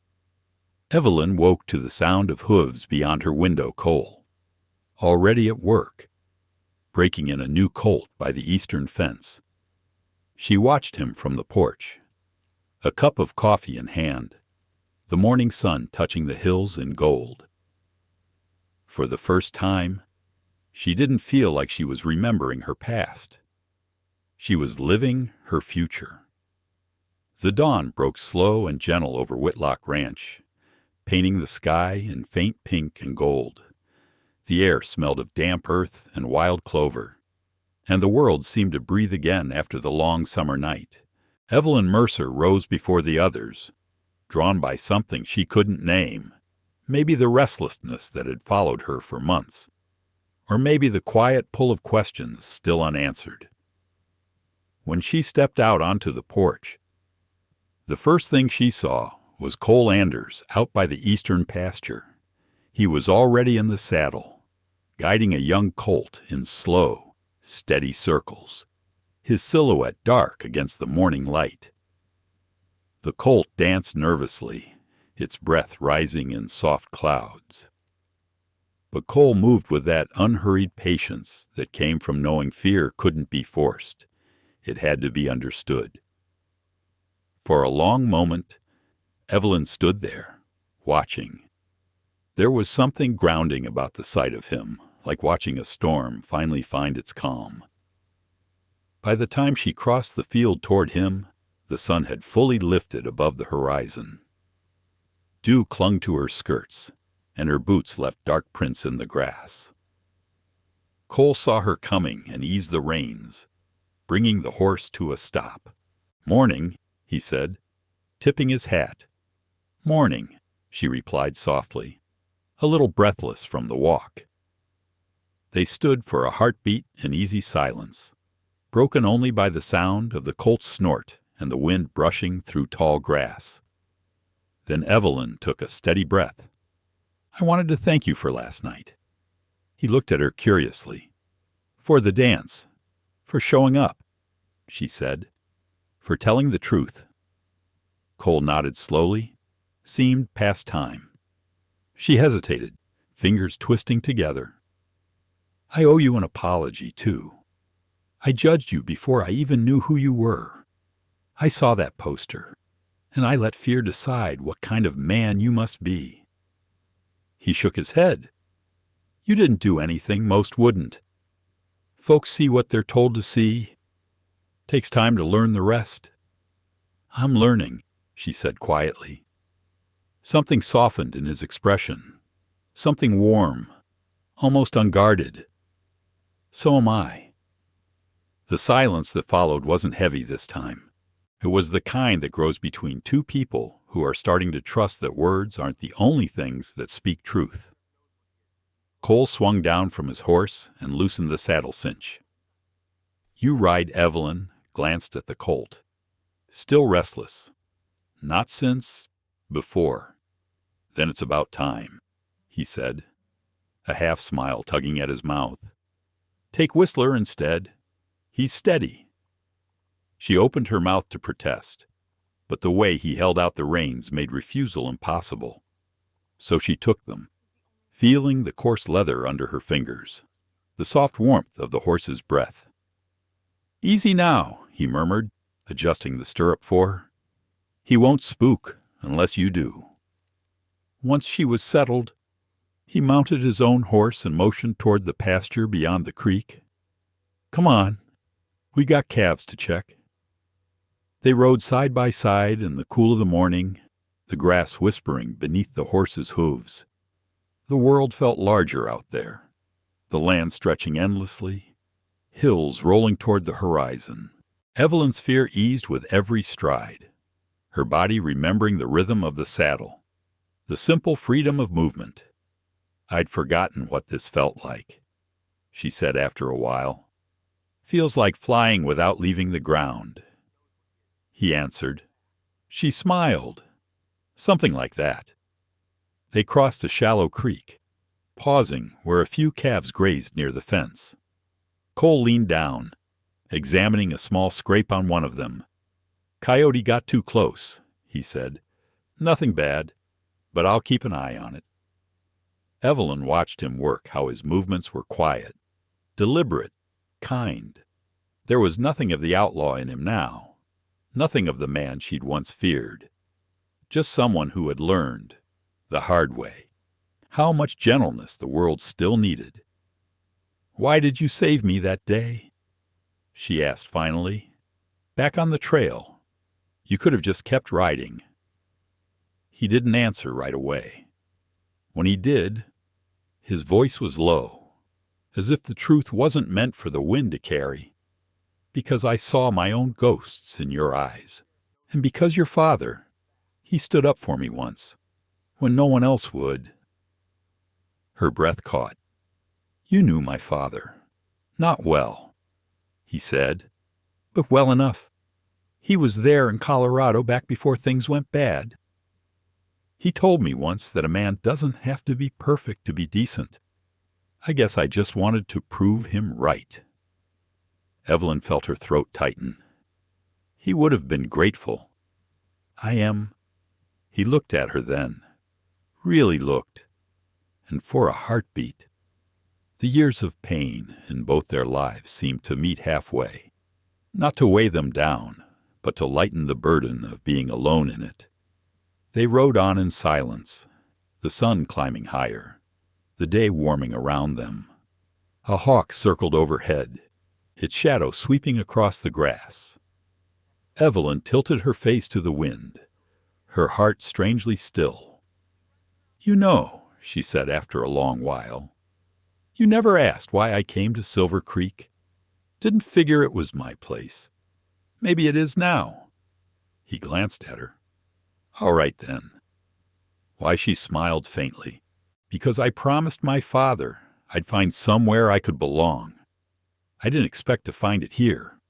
Evelyn woke to the sound of hooves beyond her window. Cole, already at work, breaking in a new colt by the eastern fence. She watched him from the porch, a cup of coffee in hand, the morning sun touching the hills in gold. For the first time, she didn't feel like she was remembering her past. She was living her future. The dawn broke slow and gentle over Whitlock Ranch, painting the sky in faint pink and gold. The air smelled of damp earth and wild clover, and the world seemed to breathe again after the long summer night. Evelyn Mercer rose before the others, drawn by something she couldn't name. Maybe the restlessness that had followed her for months, or maybe the quiet pull of questions still unanswered. When she stepped out onto the porch, the first thing she saw was Cole Anders out by the eastern pasture. He was already in the saddle, guiding a young colt in slow, steady circles, his silhouette dark against the morning light. The colt danced nervously, its breath rising in soft clouds. But Cole moved with that unhurried patience that came from knowing fear couldn't be forced. It had to be understood. For a long moment, Evelyn stood there, watching. There was something grounding about the sight of him, like watching a storm finally find its calm. By the time she crossed the field toward him, the sun had fully lifted above the horizon. Dew clung to her skirts, and her boots left dark prints in the grass. Cole saw her coming and eased the reins, bringing the horse to a stop. "Morning," he said, tipping his hat. "Morning," she replied softly, a little breathless from the walk. They stood for a heartbeat in easy silence, broken only by the sound of the colt's snort and the wind brushing through tall grass. Then Evelyn took a steady breath. "I wanted to thank you for last night." He looked at her curiously. "For the dance, for showing up," she said, "for telling the truth." Cole nodded slowly, seemed past time. She hesitated, fingers twisting together. "I owe you an apology, too. I judged you before I even knew who you were. I saw that poster, and I let fear decide what kind of man you must be." He shook his head. "You didn't do anything most wouldn't. Folks see what they're told to see. Takes time to learn the rest." "I'm learning," she said quietly. Something softened in his expression, something warm, almost unguarded. "So am I." The silence that followed wasn't heavy this time. It was the kind that grows between two people who are starting to trust that words aren't the only things that speak truth. Cole swung down from his horse and loosened the saddle cinch. "You ride Evelyn," glanced at the colt. "Still restless. Not since before. Then it's about time," he said, a half smile tugging at his mouth. "Take Whistler instead. He's steady." She opened her mouth to protest, but the way he held out the reins made refusal impossible. So she took them, feeling the coarse leather under her fingers, the soft warmth of the horse's breath. "Easy now," he murmured, adjusting the stirrup for her. "He won't spook unless you do." Once she was settled, he mounted his own horse and motioned toward the pasture beyond the creek. "Come on, we got calves to check." They rode side by side in the cool of the morning, the grass whispering beneath the horses' hooves. The world felt larger out there, the land stretching endlessly, hills rolling toward the horizon. Evelyn's fear eased with every stride, her body remembering the rhythm of the saddle, the simple freedom of movement. "I'd forgotten what this felt like," she said after a while. "Feels like flying without leaving the ground." He answered. She smiled. "Something like that." They crossed a shallow creek, pausing where a few calves grazed near the fence. Cole leaned down, examining a small scrape on one of them. "Coyote got too close," he said. "Nothing bad, but I'll keep an eye on it." Evelyn watched him work, how his movements were quiet, deliberate, kind. There was nothing of the outlaw in him now, nothing of the man she'd once feared. Just someone who had learned, the hard way, how much gentleness the world still needed. "Why did you save me that day?" she asked finally. "Back on the trail. You could have just kept riding." He didn't answer right away. When he did, his voice was low, as if the truth wasn't meant for the wind to carry. "Because I saw my own ghosts in your eyes, and because your father, he stood up for me once, when no one else would." Her breath caught. "You knew my father. Not well," he said, "but well enough. He was there in Colorado back before things went bad. He told me once that a man doesn't have to be perfect to be decent. I guess I just wanted to prove him right." Evelyn felt her throat tighten. He would have been grateful. "I am—" He looked at her then, really looked, and for a heartbeat. The years of pain in both their lives seemed to meet halfway, not to weigh them down, but to lighten the burden of being alone in it. They rode on in silence, the sun climbing higher, the day warming around them. A hawk circled overhead, its shadow sweeping across the grass. Evelyn tilted her face to the wind, her heart strangely still. "You know," she said after a long while, "you never asked why I came to Silver Creek. Didn't figure it was my place. Maybe it is now." He glanced at her. "All right, then." Why, she smiled faintly. "Because I promised my father I'd find somewhere I could belong. I didn't expect to find it here,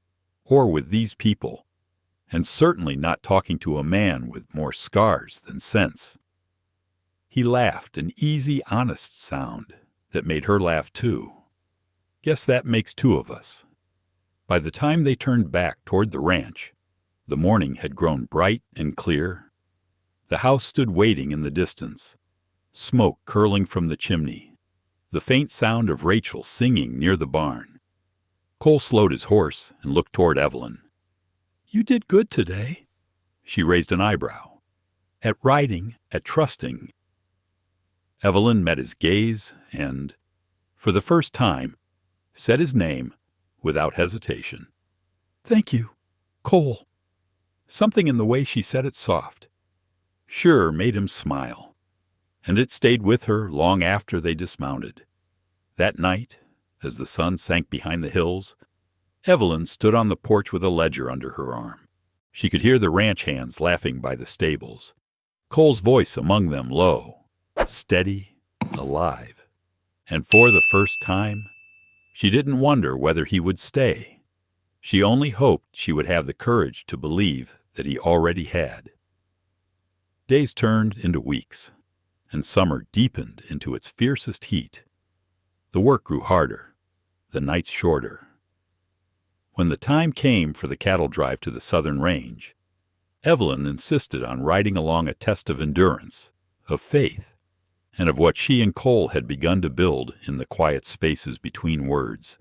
or with these people, and certainly not talking to a man with more scars than sense." He laughed, an easy, honest sound that made her laugh too. "Guess that makes two of us." By the time they turned back toward the ranch, the morning had grown bright and clear. The house stood waiting in the distance, smoke curling from the chimney, the faint sound of Rachel singing near the barn. Cole slowed his horse and looked toward Evelyn. "You did good today." She raised an eyebrow. "At riding, at trusting." Evelyn met his gaze and, for the first time, said his name without hesitation. "Thank you, Cole." Something in the way she said it soft, sure, made him smile, and it stayed with her long after they dismounted. That night, as the sun sank behind the hills, Evelyn stood on the porch with a ledger under her arm. She could hear the ranch hands laughing by the stables, Cole's voice among them low, steady, alive. And for the first time, she didn't wonder whether he would stay. She only hoped she would have the courage to believe that he already had. Days turned into weeks, and summer deepened into its fiercest heat. The work grew harder, the nights shorter. When the time came for the cattle drive to the southern range, Evelyn insisted on riding along a test of endurance, of faith, and of what she and Cole had begun to build in the quiet spaces between words.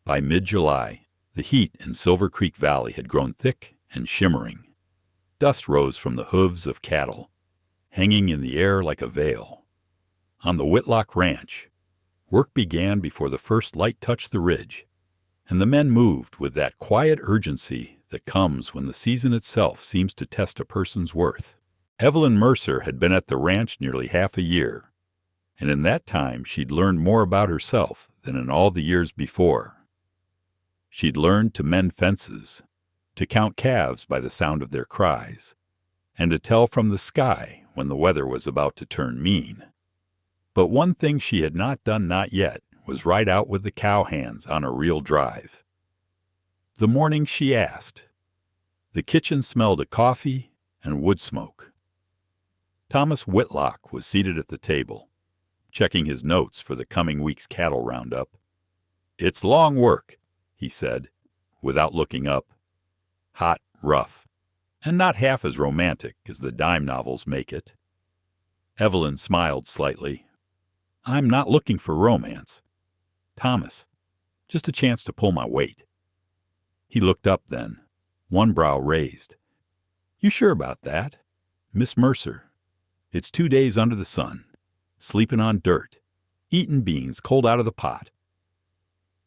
By mid-July, the heat in Silver Creek Valley had grown thick and shimmering. Dust rose from the hooves of cattle, hanging in the air like a veil. On the Whitlock Ranch, work began before the first light touched the ridge, and the men moved with that quiet urgency that comes when the season itself seems to test a person's worth. Evelyn Mercer had been at the ranch nearly half a year, and in that time she'd learned more about herself than in all the years before. She'd learned to mend fences, to count calves by the sound of their cries, and to tell from the sky when the weather was about to turn mean. But one thing she had not done yet was ride out with the cowhands on a real drive. The morning she asked. The kitchen smelled of coffee and wood smoke. Thomas Whitlock was seated at the table, checking his notes for the coming week's cattle roundup. "It's long work," he said, without looking up. "Hot, rough, and not half as romantic as the dime novels make it." Evelyn smiled slightly. "I'm not looking for romance, Thomas. Just a chance to pull my weight." He looked up then, one brow raised. "You sure about that? Miss Mercer, it's 2 days under the sun, sleeping on dirt, eating beans cold out of the pot."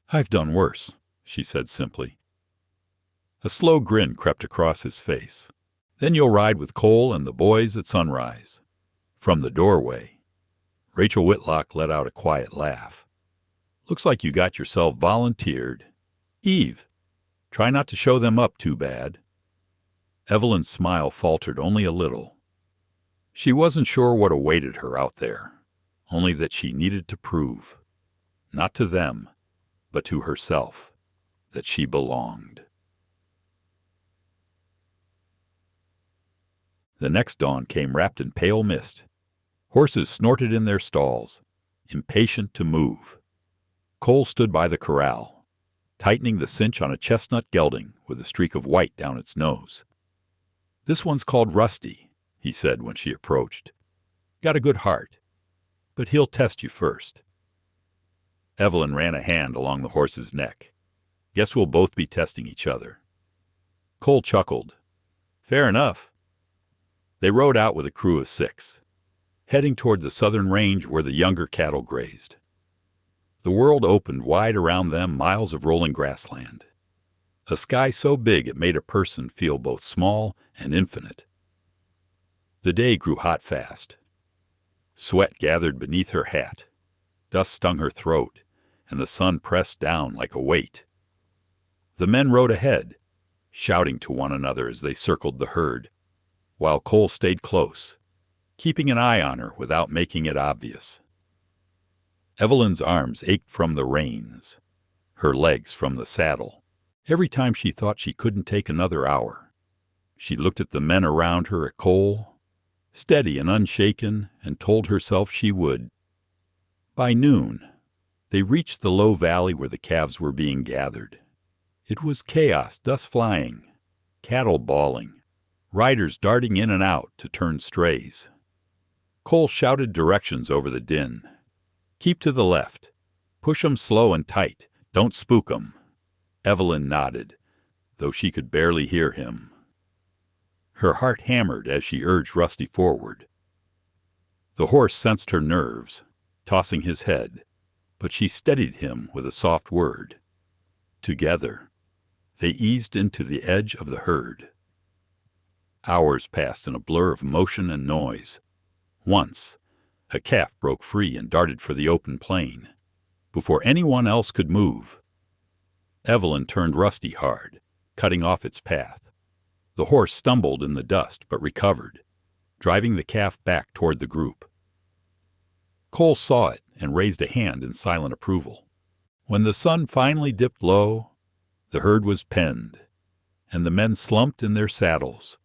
"I've done worse," she said simply. A slow grin crept across his face. "Then you'll ride with Cole and the boys at sunrise." From the doorway, Rachel Whitlock let out a quiet laugh. "Looks like you got yourself volunteered. Eve, try not to show them up too bad." Evelyn's smile faltered only a little. She wasn't sure what awaited her out there, only that she needed to prove, not to them, but to herself, that she belonged. The next dawn came wrapped in pale mist. Horses snorted in their stalls, impatient to move. Cole stood by the corral, tightening the cinch on a chestnut gelding with a streak of white down its nose. "This one's called Rusty," he said when she approached. "Got a good heart, but he'll test you first." Evelyn ran a hand along the horse's neck. "Guess we'll both be testing each other." Cole chuckled. "Fair enough." They rode out with a crew of 6, heading toward the southern range where the younger cattle grazed. The world opened wide around them, miles of rolling grassland. A sky so big it made a person feel both small and infinite. The day grew hot fast. Sweat gathered beneath her hat. Dust stung her throat, and the sun pressed down like a weight. The men rode ahead, shouting to one another as they circled the herd, while Cole stayed close, keeping an eye on her without making it obvious. Evelyn's arms ached from the reins, her legs from the saddle. Every time she thought she couldn't take another hour, she looked at the men around her, at Cole, steady and unshaken, and told herself she would. By noon, they reached the low valley where the calves were being gathered. It was chaos, dust flying, cattle bawling, riders darting in and out to turn strays. Cole shouted directions over the din. "Keep to the left. Push 'em slow and tight. Don't spook 'em." Evelyn nodded, though she could barely hear him. Her heart hammered as she urged Rusty forward. The horse sensed her nerves, tossing his head, but she steadied him with a soft word. Together, they eased into the edge of the herd. Hours passed in a blur of motion and noise. Once, a calf broke free and darted for the open plain, before anyone else could move. Evelyn turned Rusty hard, cutting off its path. The horse stumbled in the dust but recovered, driving the calf back toward the group. Cole saw it and raised a hand in silent approval. When the sun finally dipped low, the herd was penned, and the men slumped in their saddles,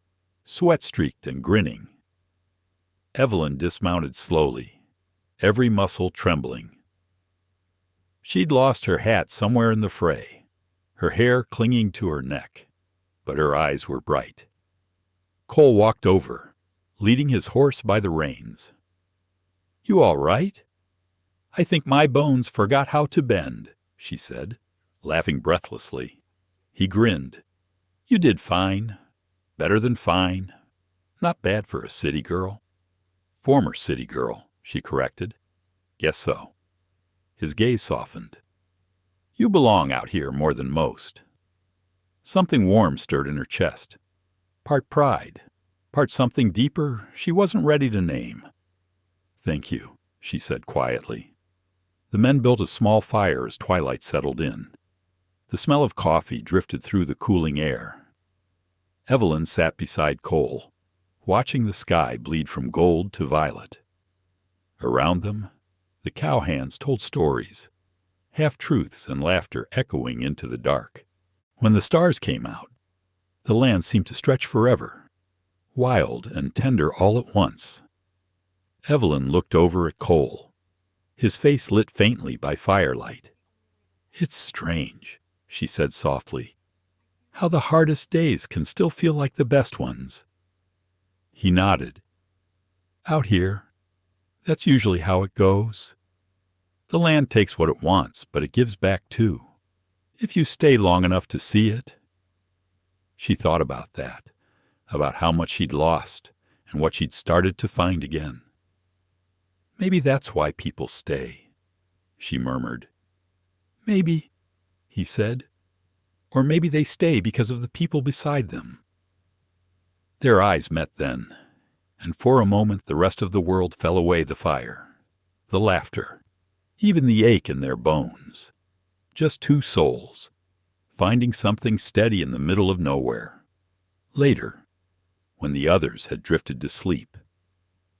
sweat-streaked and grinning. Evelyn dismounted slowly, every muscle trembling. She'd lost her hat somewhere in the fray, her hair clinging to her neck, but her eyes were bright. Cole walked over, leading his horse by the reins. "You all right?" "I think my bones forgot how to bend," she said, laughing breathlessly. He grinned. "You did fine. Better than fine. Not bad for a city girl." "Former city girl," she corrected. "Guess so." His gaze softened. "You belong out here more than most." Something warm stirred in her chest. Part pride, part something deeper she wasn't ready to name. "Thank you," she said quietly. The men built a small fire as twilight settled in. The smell of coffee drifted through the cooling air. Evelyn sat beside Cole, watching the sky bleed from gold to violet. Around them, the cowhands told stories, half-truths and laughter echoing into the dark. When the stars came out, the land seemed to stretch forever, wild and tender all at once. Evelyn looked over at Cole, his face lit faintly by firelight. "It's strange," she said softly, "how the hardest days can still feel like the best ones." He nodded. "Out here, that's usually how it goes. The land takes what it wants, but it gives back too, if you stay long enough to see it." She thought about that, about how much she'd lost and what she'd started to find again. "Maybe that's why people stay," she murmured. "Maybe," he said. "Or maybe they stay because of the people beside them." Their eyes met then, and for a moment the rest of the world fell away, the fire, the laughter, even the ache in their bones. Just two souls, finding something steady in the middle of nowhere. Later, when the others had drifted to sleep,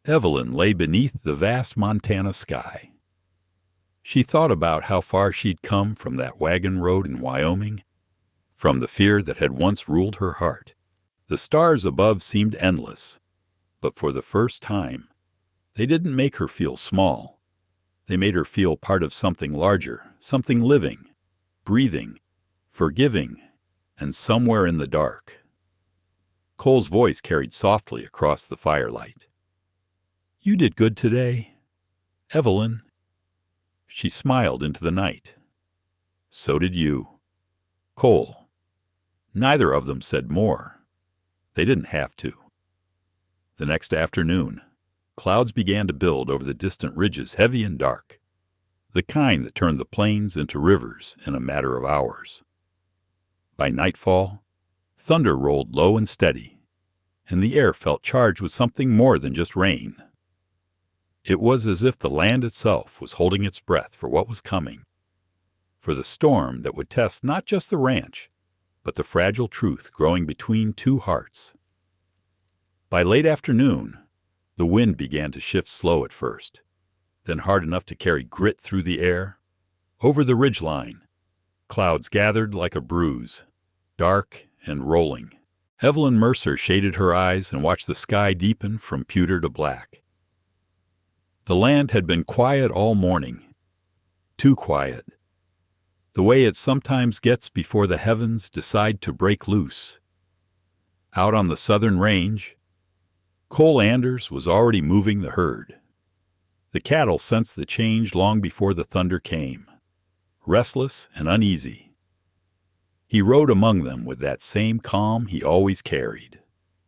Evelyn lay beneath the vast Montana sky. She thought about how far she'd come from that wagon road in Wyoming, from the fear that had once ruled her heart. The stars above seemed endless, but for the first time, they didn't make her feel small. They made her feel part of something larger, something living, breathing, forgiving, and somewhere in the dark. Cole's voice carried softly across the firelight. "You did good today, Evelyn." She smiled into the night. "So did you, Cole." Neither of them said more. They didn't have to. The next afternoon, clouds began to build over the distant ridges, heavy and dark, the kind that turned the plains into rivers in a matter of hours. By nightfall, thunder rolled low and steady, and the air felt charged with something more than just rain. It was as if the land itself was holding its breath for what was coming, for the storm that would test not just the ranch, but the fragile truth growing between two hearts. By late afternoon, the wind began to shift slow at first, then hard enough to carry grit through the air. Over the ridgeline, clouds gathered like a bruise, dark and rolling. Evelyn Mercer shaded her eyes and watched the sky deepen from pewter to black. The land had been quiet all morning, too quiet, the way it sometimes gets before the heavens decide to break loose. Out on the southern range, Cole Anders was already moving the herd. The cattle sensed the change long before the thunder came, restless and uneasy. He rode among them with that same calm he always carried,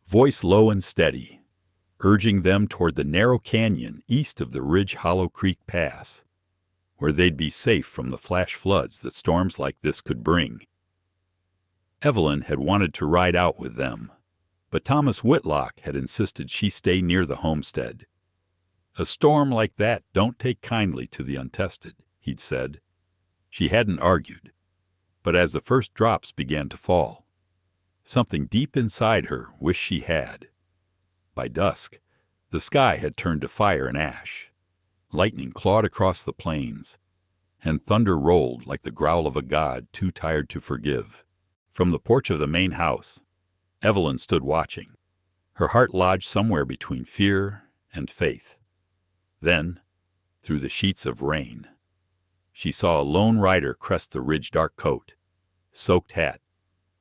voice low and steady, urging them toward the narrow canyon east of the Ridge Hollow Creek Pass, where they'd be safe from the flash floods that storms like this could bring. Evelyn had wanted to ride out with them, but Thomas Whitlock had insisted she stay near the homestead. "A storm like that don't take kindly to the untested," he'd said. She hadn't argued, but as the first drops began to fall, something deep inside her wished she had. By dusk, the sky had turned to fire and ash. Lightning clawed across the plains, and thunder rolled like the growl of a god too tired to forgive. From the porch of the main house, Evelyn stood watching, her heart lodged somewhere between fear and faith. Then, through the sheets of rain, she saw a lone rider crest the ridge, dark coat, soaked hat,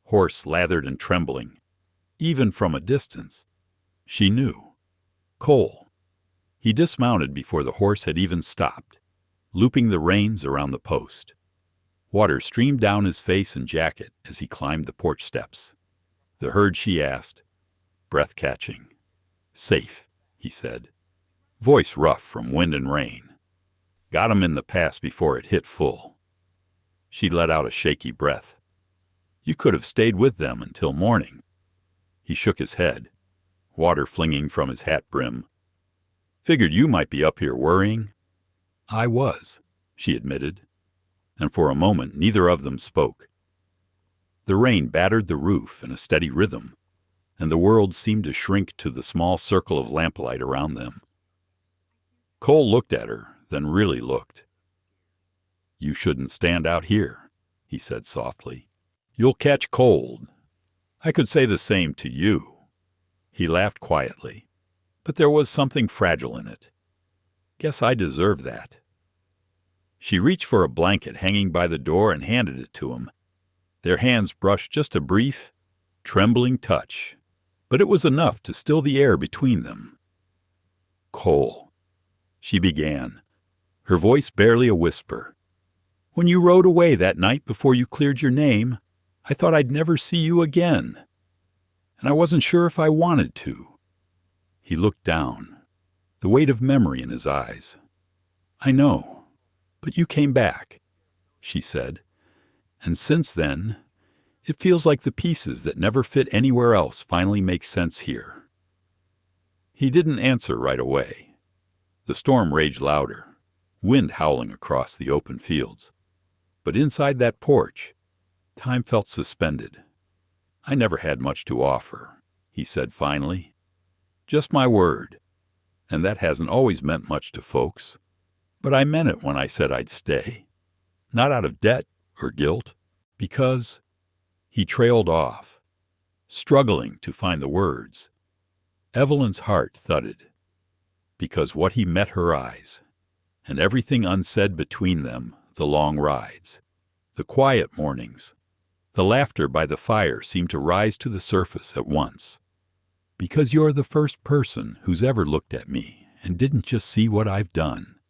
horse lathered and trembling. Even from a distance, she knew. Cole. He dismounted before the horse had even stopped, looping the reins around the post. Water streamed down his face and jacket as he climbed the porch steps. The herd, she asked, breath-catching. "Safe," he said, voice rough from wind and rain. "Got 'em in the pass before it hit full." She let out a shaky breath. "You could have stayed with them until morning." He shook his head, water flinging from his hat brim. "Figured you might be up here worrying." "I was," she admitted, and for a moment neither of them spoke. The rain battered the roof in a steady rhythm, and the world seemed to shrink to the small circle of lamplight around them. Cole looked at her, then really looked. "You shouldn't stand out here," he said softly. "You'll catch cold. I could say the same to you." He laughed quietly, but there was something fragile in it. Guess I deserve that." She reached for a blanket hanging by the door and handed it to him. Their hands brushed just a brief, trembling touch, but it was enough to still the air between them. "Cole," she began, her voice barely a whisper. "When you rode away that night before you cleared your name, I thought I'd never see you again. And I wasn't sure if I wanted to." He looked down, the weight of memory in his eyes. "I know, but you came back," she said. "And since then, it feels like the pieces that never fit anywhere else finally make sense here." He didn't answer right away. The storm raged louder, wind howling across the open fields. But inside that porch, time felt suspended. "I never had much to offer," he said finally. "Just my word. And that hasn't always meant much to folks. But I meant it when I said I'd stay. Not out of debt or guilt, because—" He trailed off, struggling to find the words. Evelyn's heart thudded, because what he met her eyes, and everything unsaid between them, the long rides, the quiet mornings, the laughter by the fire seemed to rise to the surface at once. "Because you're the first person who's ever looked at me and didn't just see what I've done,"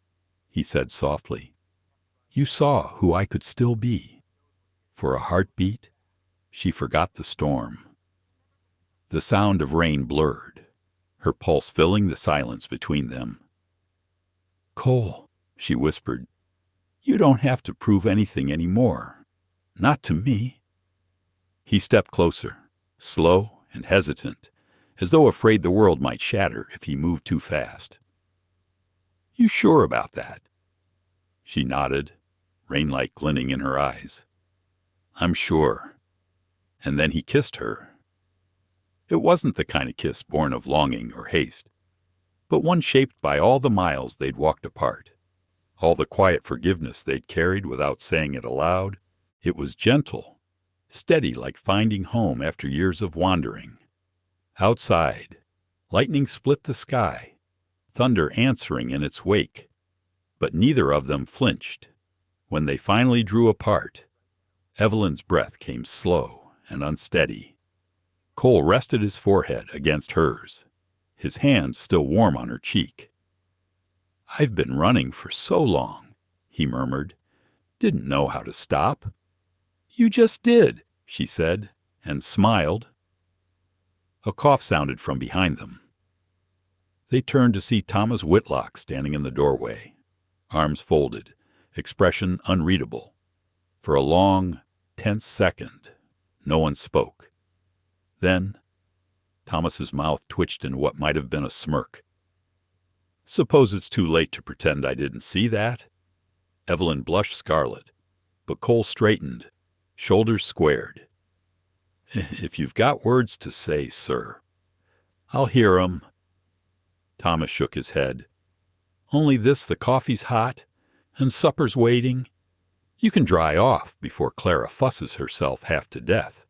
he said softly. "You saw who I could still be." For a heartbeat, she forgot the storm. The sound of rain blurred, her pulse filling the silence between them. "Cole," she whispered, "you don't have to prove anything anymore. Not to me." He stepped closer, slow and hesitant, as though afraid the world might shatter if he moved too fast. "You sure about that?" She nodded, rainlight glinting in her eyes. "I'm sure." And then he kissed her. It wasn't the kind of kiss born of longing or haste, but one shaped by all the miles they'd walked apart, all the quiet forgiveness they'd carried without saying it aloud. It was gentle, steady like finding home after years of wandering. Outside, lightning split the sky, thunder answering in its wake, but neither of them flinched. When they finally drew apart, Evelyn's breath came slow and unsteady. Cole rested his forehead against hers, his hand still warm on her cheek. "I've been running for so long," he murmured. "Didn't know how to stop." "You just did," she said, and smiled. A cough sounded from behind them. They turned to see Thomas Whitlock standing in the doorway, arms folded, expression unreadable. For a long, tense second, no one spoke. Then, Thomas's mouth twitched in what might have been a smirk. "Suppose it's too late to pretend I didn't see that?" Evelyn blushed scarlet, but Cole straightened, shoulders squared. "If you've got words to say, sir." "I'll hear 'em." Thomas shook his head. "Only this, the coffee's hot, and supper's waiting. You can dry off before Clara fusses herself half to death."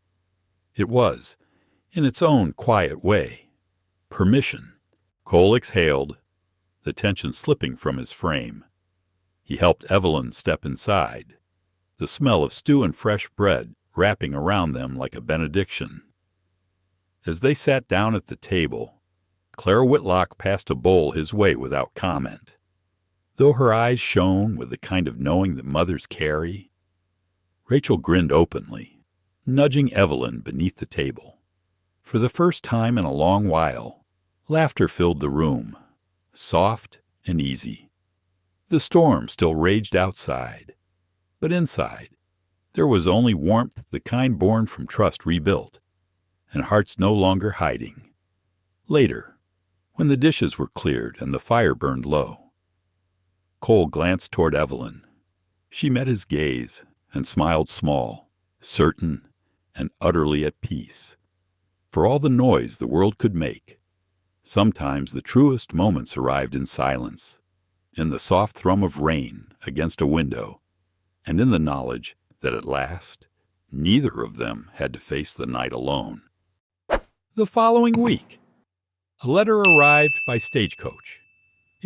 It was, in its own quiet way, permission. Cole exhaled, the tension slipping from his frame. He helped Evelyn step inside, the smell of stew and fresh bread wrapping around them like a benediction. As they sat down at the table, Clara Whitlock passed a bowl his way without comment. Though her eyes shone with the kind of knowing that mothers carry, Rachel grinned openly, nudging Evelyn beneath the table. For the first time in a long while, laughter filled the room, soft and easy. The storm still raged outside, but inside, there was only warmth, the kind born from trust rebuilt, and hearts no longer hiding. Later, when the dishes were cleared and the fire burned low, Cole glanced toward Evelyn. She met his gaze and smiled small, certain, and utterly at peace. For all the noise the world could make, sometimes the truest moments arrived in silence, in the soft thrum of rain against a window, and in the knowledge that at last neither of them had to face the night alone. The following week, a letter arrived by stagecoach.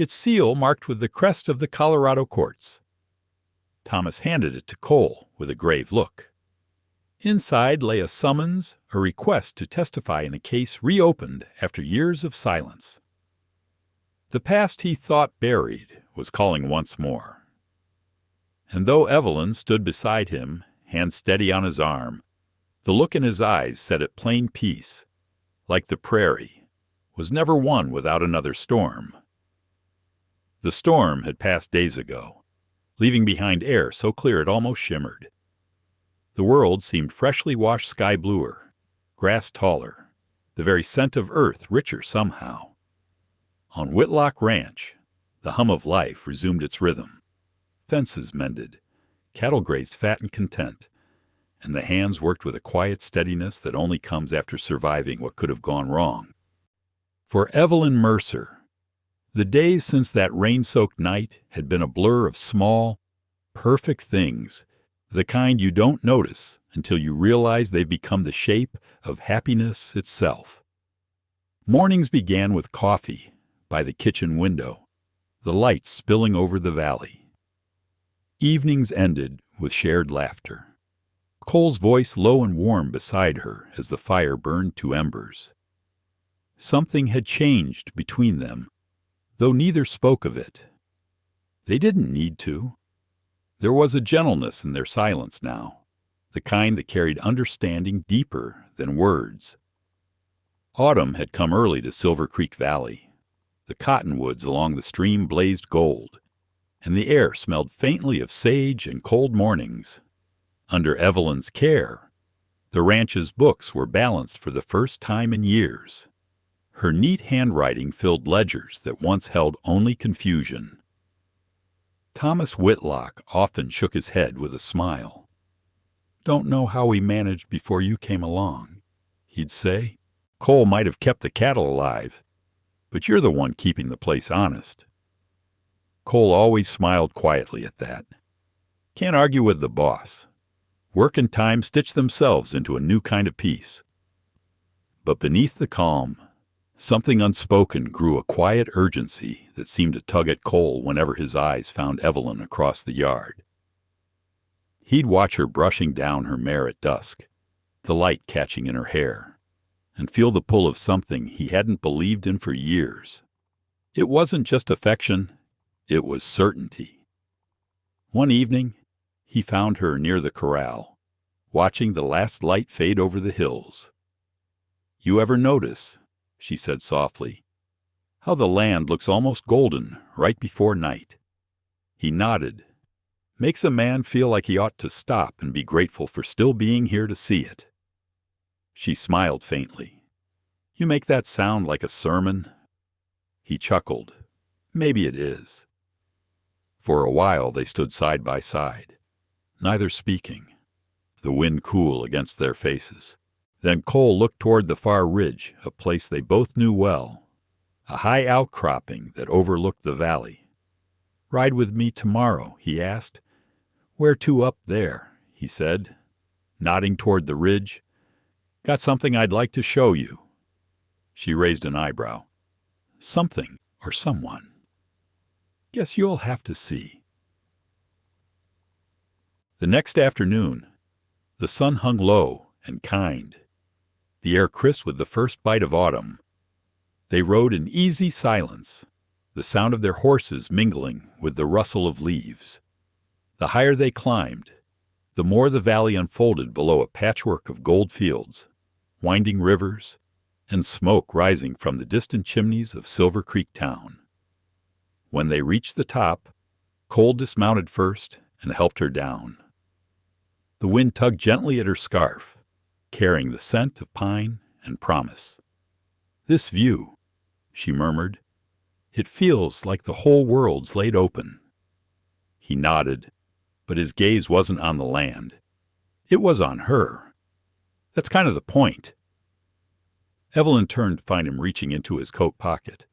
its seal marked with the crest of the Colorado courts. Thomas handed it to Cole with a grave look. Inside lay a summons, a request to testify in a case reopened after years of silence. The past he thought buried was calling once more. And though Evelyn stood beside him, hand steady on his arm, the look in his eyes said at plain peace, like the prairie, was never one without another storm. The storm had passed days ago, leaving behind air so clear it almost shimmered. The world seemed freshly washed sky bluer, grass taller, the very scent of earth richer somehow. On Whitlock Ranch, the hum of life resumed its rhythm. Fences mended, cattle grazed fat and content, and the hands worked with a quiet steadiness that only comes after surviving what could have gone wrong. For Evelyn Mercer, the days since that rain-soaked night had been a blur of small, perfect things, the kind you don't notice until you realize they've become the shape of happiness itself. Mornings began with coffee by the kitchen window, the lights spilling over the valley. Evenings ended with shared laughter. Cole's voice low and warm beside her as the fire burned to embers. Something had changed between them, though neither spoke of it. They didn't need to. There was a gentleness in their silence now, the kind that carried understanding deeper than words. Autumn had come early to Silver Creek Valley. The cottonwoods along the stream blazed gold, and the air smelled faintly of sage and cold mornings. Under Evelyn's care, the ranch's books were balanced for the first time in years. Her neat handwriting filled ledgers that once held only confusion. Thomas Whitlock often shook his head with a smile. "Don't know how we managed before you came along," he'd say. "Cole might have kept the cattle alive, but you're the one keeping the place honest." Cole always smiled quietly at that. Can't argue with the boss. Work and time stitch themselves into a new kind of peace. But beneath the calm, something unspoken grew, a quiet urgency that seemed to tug at Cole whenever his eyes found Evelyn across the yard. He'd watch her brushing down her mare at dusk, the light catching in her hair, and feel the pull of something he hadn't believed in for years. It wasn't just affection, it was certainty. One evening, he found her near the corral, watching the last light fade over the hills. "You ever notice," she said softly, "how the land looks almost golden right before night?" He nodded. "Makes a man feel like he ought to stop and be grateful for still being here to see it." She smiled faintly. "You make that sound like a sermon." He chuckled. "Maybe it is." For a while they stood side by side, neither speaking, the wind cool against their faces. Then Cole looked toward the far ridge, a place they both knew well, a high outcropping that overlooked the valley. "Ride with me tomorrow?" he asked. "Where to up there?" he said, nodding toward the ridge. "Got something I'd like to show you." She raised an eyebrow. "Something or someone? Guess you'll have to see." The next afternoon, the sun hung low and kind, the air crisp with the first bite of autumn. They rode in easy silence, the sound of their horses mingling with the rustle of leaves. The higher they climbed, the more the valley unfolded below, a patchwork of gold fields, winding rivers, and smoke rising from the distant chimneys of Silver Creek town. When they reached the top, Cole dismounted first and helped her down. The wind tugged gently at her scarf, carrying the scent of pine and promise. "This view," she murmured, "it feels like the whole world's laid open." He nodded, but his gaze wasn't on the land. It was on her. "That's kind of the point." Evelyn turned to find him reaching into his coat pocket.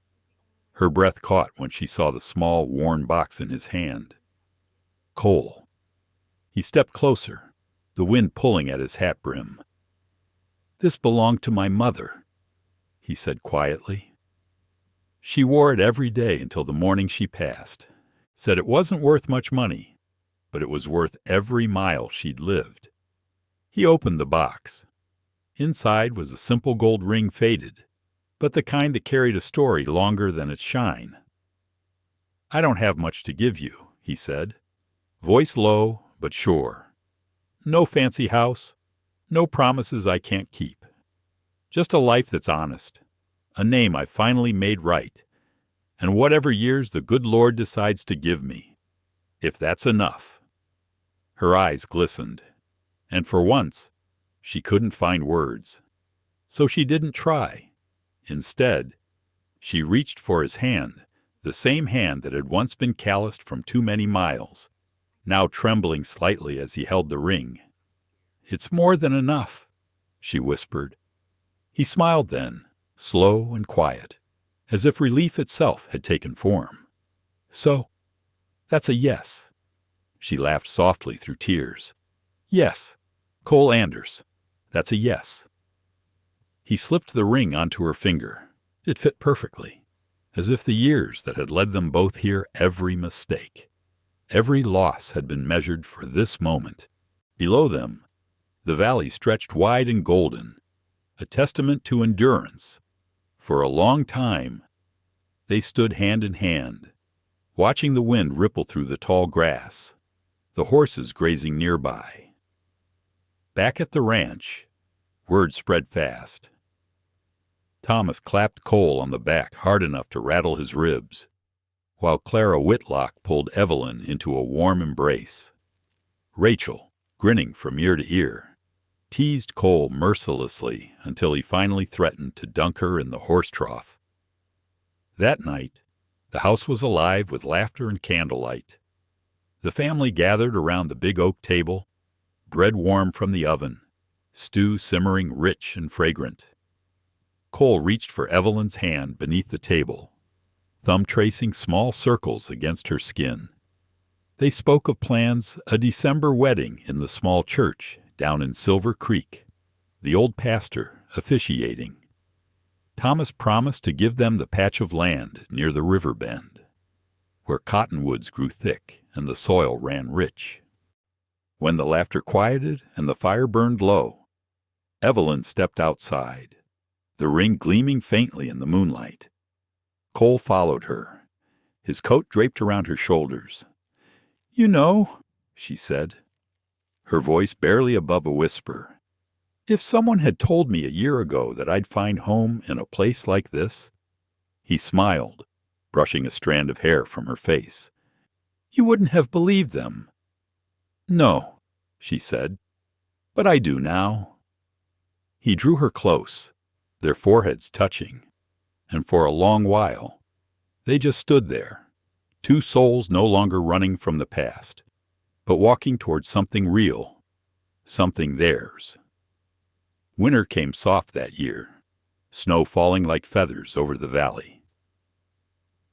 Her breath caught when she saw the small, worn box in his hand. "Cole." He stepped closer, the wind pulling at his hat brim. "This belonged to my mother," he said quietly. She She wore it every day until the morning she passed. Said it wasn't worth much money, but it was worth every mile she'd lived. He opened the box. Inside was a simple gold ring, faded, but the kind that carried a story longer than its shine. "I don't have much to give you," he said, voice low but sure. "No fancy house, no promises I can't keep. Just a life that's honest, a name I've finally made right, and whatever years the good Lord decides to give me, if that's enough." Her eyes glistened, and for once she couldn't find words. So she didn't try. Instead, she reached for his hand, the same hand that had once been calloused from too many miles, now trembling slightly as he held the ring. "It's more than enough," she whispered. He smiled then, slow and quiet, as if relief itself had taken form. "So, that's a yes." She laughed softly through tears. "Yes, Cole Anders, that's a yes." He slipped the ring onto her finger. It fit perfectly, as if the years that had led them both here, every mistake, every loss had been measured for this moment. Below them, the valley stretched wide and golden, a testament to endurance. For a long time, they stood hand in hand, watching the wind ripple through the tall grass, the horses grazing nearby. Back at the ranch, word spread fast. Thomas clapped Cole on the back hard enough to rattle his ribs, while Clara Whitlock pulled Evelyn into a warm embrace. Rachel, grinning from ear to ear, teased Cole mercilessly until he finally threatened to dunk her in the horse trough. That night, the house was alive with laughter and candlelight. The family gathered around the big oak table, bread warm from the oven, stew simmering rich and fragrant. Cole reached for Evelyn's hand beneath the table, thumb tracing small circles against her skin. They spoke of plans, a December wedding in the small church down in Silver Creek, the old pastor officiating. Thomas promised to give them the patch of land near the river bend, where cottonwoods grew thick and the soil ran rich. When the laughter quieted and the fire burned low, Evelyn stepped outside, the ring gleaming faintly in the moonlight. Cole followed her, his coat draped around her shoulders. "You know," she said, her voice barely above a whisper, "if someone had told me a year ago that I'd find home in a place like this—" He smiled, brushing a strand of hair from her face. "You wouldn't have believed them." "No," she said, "but I do now." He drew her close, their foreheads touching, and for a long while they just stood there, two souls no longer running from the past, but walking towards something real, something theirs. Winter came soft that year, snow falling like feathers over the valley.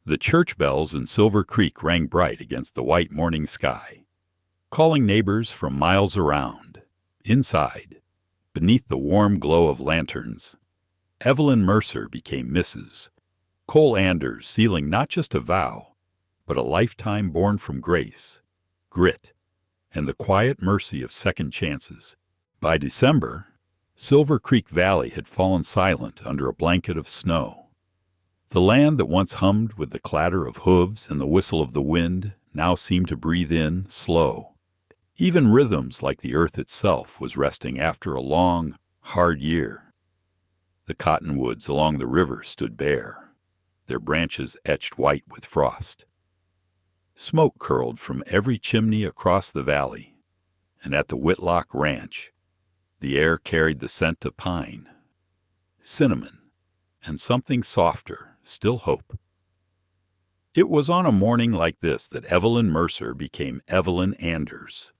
The church bells in Silver Creek rang bright against the white morning sky, calling neighbors from miles around. Inside, beneath the warm glow of lanterns, Evelyn Mercer became Mrs. Cole Anders, sealing not just a vow, but a lifetime born from grace, grit, and the quiet mercy of second chances. By December, Silver Creek Valley had fallen silent under a blanket of snow. The land that once hummed with the clatter of hooves and the whistle of the wind now seemed to breathe in, slow. Even rhythms like the earth itself was resting after a long, hard year. The cottonwoods along the river stood bare, their branches etched white with frost. Smoke curled from every chimney across the valley, and at the Whitlock Ranch, the air carried the scent of pine, cinnamon, and something softer, still hope. It was on a morning like this that Evelyn Mercer became Evelyn Anders.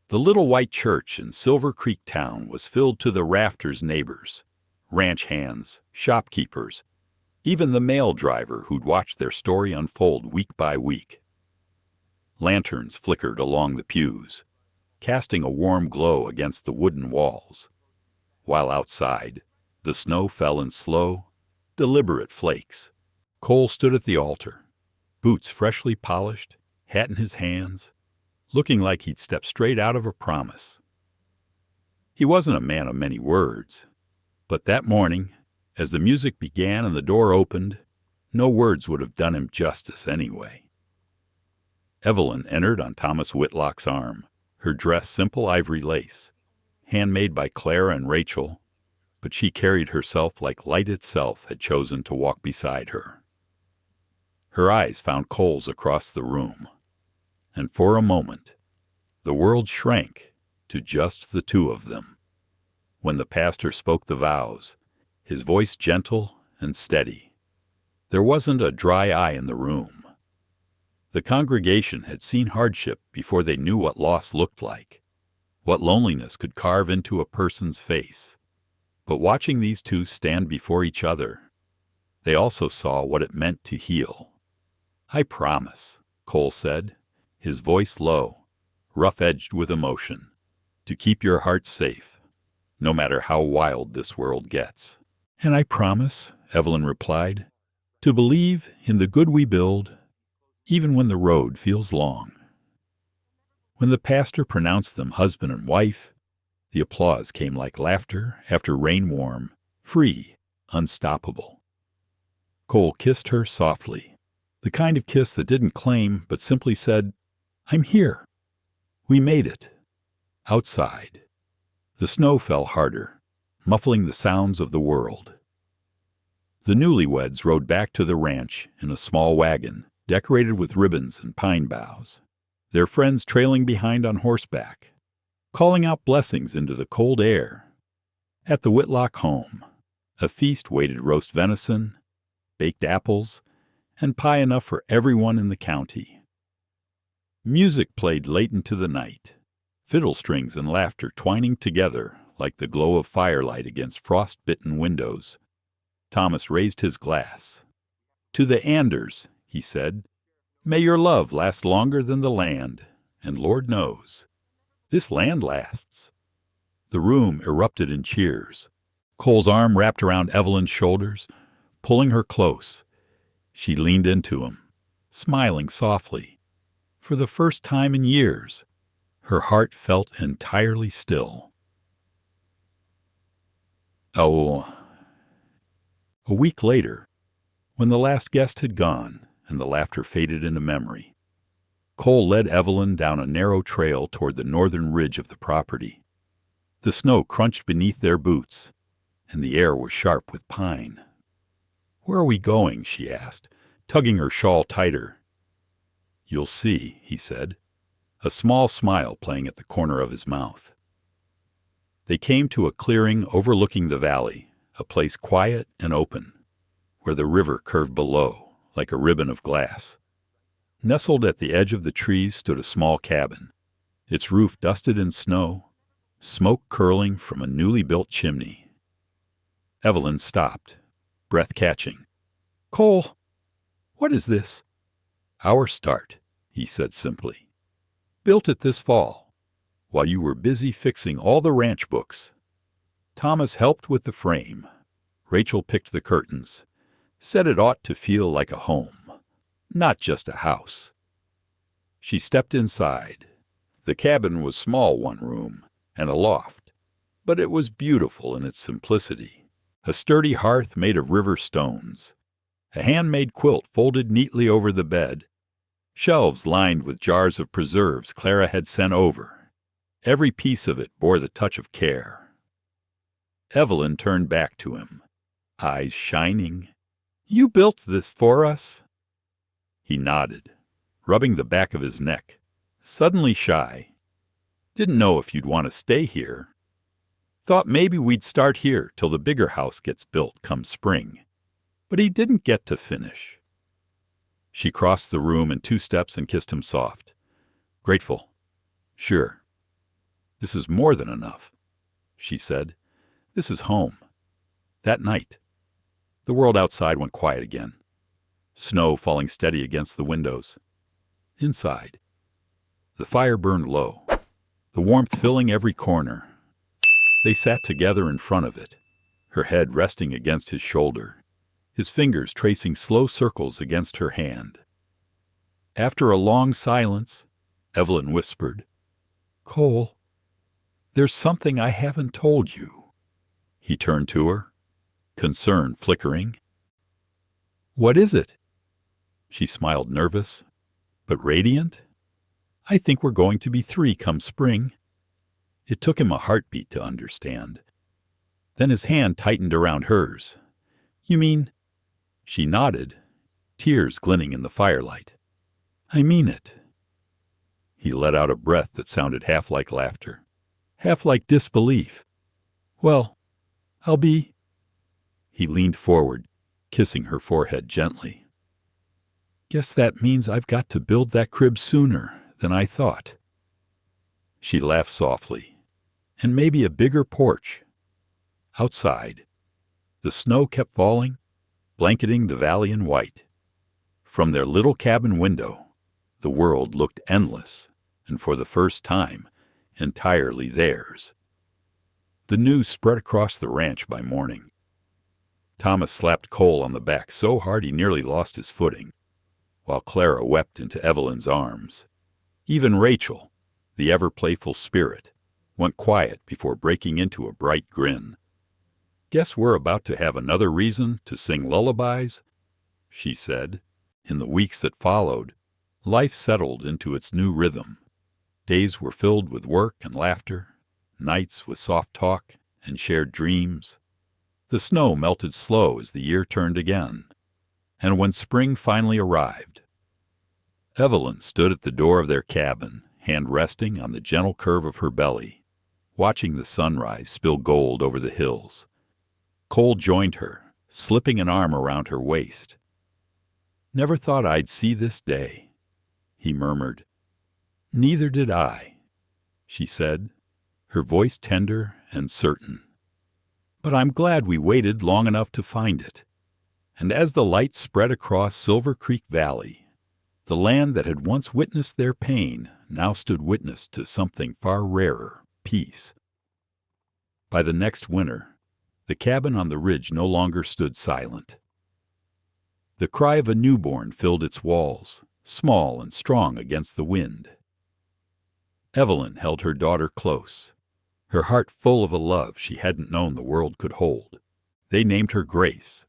The little white church in Silver Creek town was filled to the rafters. Neighbors, ranch hands, shopkeepers, even the mail driver who'd watched their story unfold week by week. Lanterns flickered along the pews, casting a warm glow against the wooden walls, while outside, the snow fell in slow, deliberate flakes, Cole stood at the altar, boots freshly polished, hat in his hands, looking like he'd stepped straight out of a promise. He wasn't a man of many words, but that morning, as the music began and the door opened, no words would have done him justice anyway. Evelyn entered on Thomas Whitlock's arm, her dress simple ivory lace, handmade by Clara and Rachel, but she carried herself like light itself had chosen to walk beside her. Her eyes found Cole's across the room, and for a moment, the world shrank to just the two of them. When the pastor spoke the vows, his voice gentle and steady, there wasn't a dry eye in the room. The congregation had seen hardship before they knew what loss looked like, what loneliness could carve into a person's face. But watching these two stand before each other, they also saw what it meant to heal. "I promise," Cole said, his voice low, rough-edged with emotion, "to keep your heart safe, no matter how wild this world gets." "And I promise," Evelyn replied, "to believe in the good we build, even when the road feels long." When the pastor pronounced them husband and wife, the applause came like laughter after rain warm, free, unstoppable. Cole kissed her softly, the kind of kiss that didn't claim but simply said, "I'm here. We made it." Outside, the snow fell harder, muffling the sounds of the world. The newlyweds rode back to the ranch in a small wagon, decorated with ribbons and pine boughs, their friends trailing behind on horseback, calling out blessings into the cold air. At the Whitlock home, a feast waited: roast venison, baked apples, and pie enough for everyone in the county. Music played late into the night, fiddle strings and laughter twining together like the glow of firelight against frost-bitten windows. Thomas raised his glass. "To the Anders," he said, "may your love last longer than the land, and Lord knows, this land lasts." The room erupted in cheers. Cole's arm wrapped around Evelyn's shoulders, pulling her close. She leaned into him, smiling softly. For the first time in years, her heart felt entirely still. A week later, when the last guest had gone and the laughter faded into memory, Cole led Evelyn down a narrow trail toward the northern ridge of the property. The snow crunched beneath their boots, and the air was sharp with pine. "Where are we going?" she asked, tugging her shawl tighter. "You'll see," he said, a small smile playing at the corner of his mouth. They came to a clearing overlooking the valley, a place quiet and open, where the river curved below like a ribbon of glass. Nestled at the edge of the trees stood a small cabin, its roof dusted in snow, smoke curling from a newly built chimney. Evelyn stopped, breath catching. "Cole, what is this?" "Our start," he said simply. "Built it this fall, while you were busy fixing all the ranch books. Thomas helped with the frame. Rachel picked the curtains, said it ought to feel like a home, not just a house." She stepped inside. The cabin was small, one room, and a loft, but it was beautiful in its simplicity. A sturdy hearth made of river stones, a handmade quilt folded neatly over the bed, shelves lined with jars of preserves Clara had sent over. Every piece of it bore the touch of care. Evelyn turned back to him, eyes shining. "You built this for us?" He nodded, rubbing the back of his neck, suddenly shy. "Didn't know if you'd want to stay here. Thought maybe we'd start here till the bigger house gets built come spring." But he didn't get to finish. She crossed the room in 2 steps and kissed him soft. "Grateful. Sure. This is more than enough," she said. "This is home." That night, the world outside went quiet again, snow falling steady against the windows. Inside, the fire burned low, the warmth filling every corner. They sat together in front of it, her head resting against his shoulder, his fingers tracing slow circles against her hand. After a long silence, Evelyn whispered, "Cole, there's something I haven't told you." He turned to her, concern flickering. "What is it?" She smiled, nervous, but radiant. "I think we're going to be 3 come spring." It took him a heartbeat to understand. Then his hand tightened around hers. "You mean—" She nodded, tears glinting in the firelight. "I mean it." He let out a breath that sounded half like laughter, half like disbelief. "Well, I'll be—" He leaned forward, kissing her forehead gently. "Guess that means I've got to build that crib sooner than I thought." She laughed softly. "And maybe a bigger porch." Outside, the snow kept falling, blanketing the valley in white. From their little cabin window, the world looked endless, and for the first time, entirely theirs. The news spread across the ranch by morning. Thomas slapped Cole on the back so hard he nearly lost his footing, while Clara wept into Evelyn's arms. Even Rachel, the ever-playful spirit, went quiet before breaking into a bright grin. "Guess we're about to have another reason to sing lullabies," she said. In the weeks that followed, life settled into its new rhythm. Days were filled with work and laughter, nights with soft talk and shared dreams. The snow melted slow as the year turned again, and when spring finally arrived, Evelyn stood at the door of their cabin, hand resting on the gentle curve of her belly, watching the sunrise spill gold over the hills. Cole joined her, slipping an arm around her waist. "Never thought I'd see this day," he murmured. "Neither did I," she said, her voice tender and certain. "But I'm glad we waited long enough to find it." And as the light spread across Silver Creek Valley, the land that had once witnessed their pain now stood witness to something far rarer, peace. By the next winter, the cabin on the ridge no longer stood silent. The cry of a newborn filled its walls, small and strong against the wind. Evelyn held her daughter close, her heart full of a love she hadn't known the world could hold. They named her Grace,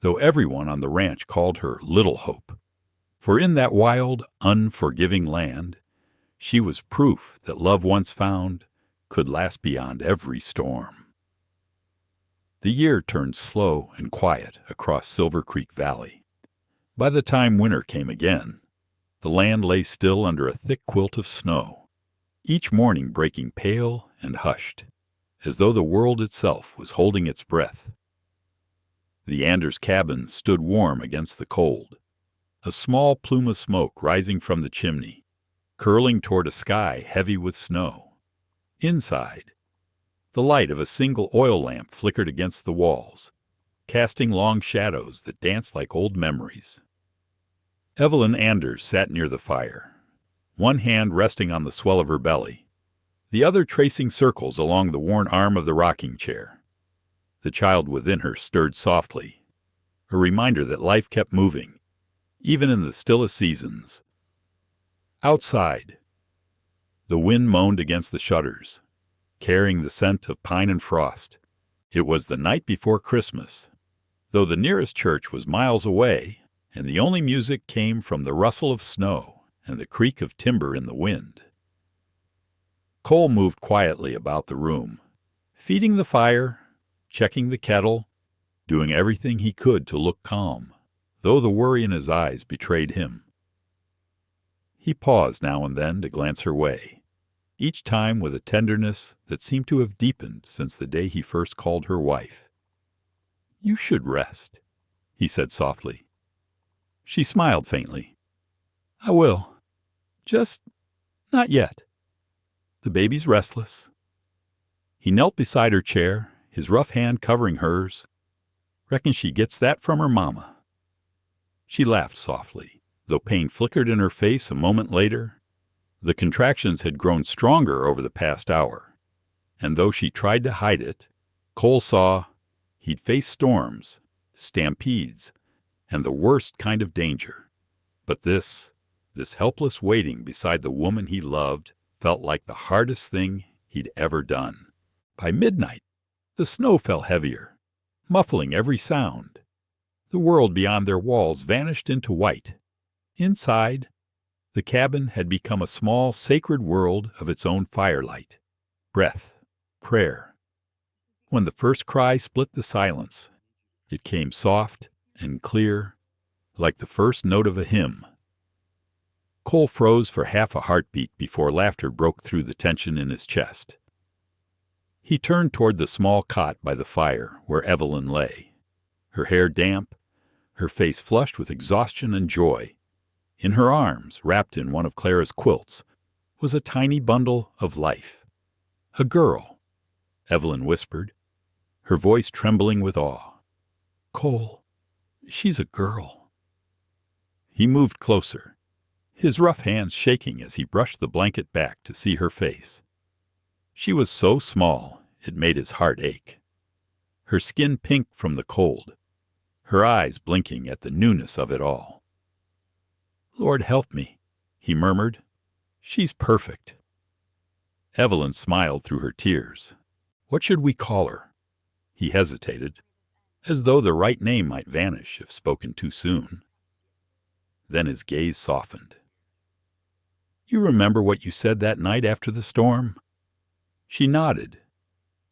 though everyone on the ranch called her Little Hope, for in that wild, unforgiving land, she was proof that love once found could last beyond every storm. The year turned slow and quiet across Silver Creek Valley. By the time winter came again, the land lay still under a thick quilt of snow, each morning breaking pale and hushed, as though the world itself was holding its breath. The Anders cabin stood warm against the cold, a small plume of smoke rising from the chimney, curling toward a sky heavy with snow. Inside, the light of a single oil lamp flickered against the walls, casting long shadows that danced like old memories. Evelyn Anders sat near the fire, one hand resting on the swell of her belly, the other tracing circles along the worn arm of the rocking chair. The child within her stirred softly, a reminder that life kept moving, even in the stillest seasons. Outside, the wind moaned against the shutters, carrying the scent of pine and frost. It was the night before Christmas, though the nearest church was miles away, and the only music came from the rustle of snow and the creak of timber in the wind. Cole moved quietly about the room, feeding the fire, checking the kettle, doing everything he could to look calm, though the worry in his eyes betrayed him. He paused now and then to glance her way, each time with a tenderness that seemed to have deepened since the day he first called her wife. "You should rest," he said softly. She smiled faintly. "I will. Just not yet. The baby's restless." He knelt beside her chair, his rough hand covering hers. "Reckon she gets that from her mama." She laughed softly, though pain flickered in her face a moment later. The contractions had grown stronger over the past hour, and though she tried to hide it, Cole saw he'd faced storms, stampedes, and the worst kind of danger. But this helpless waiting beside the woman he loved, felt like the hardest thing he'd ever done. By midnight, the snow fell heavier, muffling every sound. The world beyond their walls vanished into white. Inside, the cabin had become a small, sacred world of its own firelight, breath, prayer. When the first cry split the silence, it came soft and clear, like the first note of a hymn. Cole froze for half a heartbeat before laughter broke through the tension in his chest. He turned toward the small cot by the fire where Evelyn lay, her hair damp, her face flushed with exhaustion and joy. In her arms, wrapped in one of Clara's quilts, was a tiny bundle of life. "A girl," Evelyn whispered, her voice trembling with awe. "Cole, she's a girl." He moved closer, his rough hands shaking as he brushed the blanket back to see her face. She was so small it made his heart ache. Her skin pink from the cold, her eyes blinking at the newness of it all. "Lord help me," he murmured. "She's perfect." Evelyn smiled through her tears. "What should we call her?" He hesitated, as though the right name might vanish if spoken too soon. Then his gaze softened. "You remember what you said that night after the storm?" She nodded,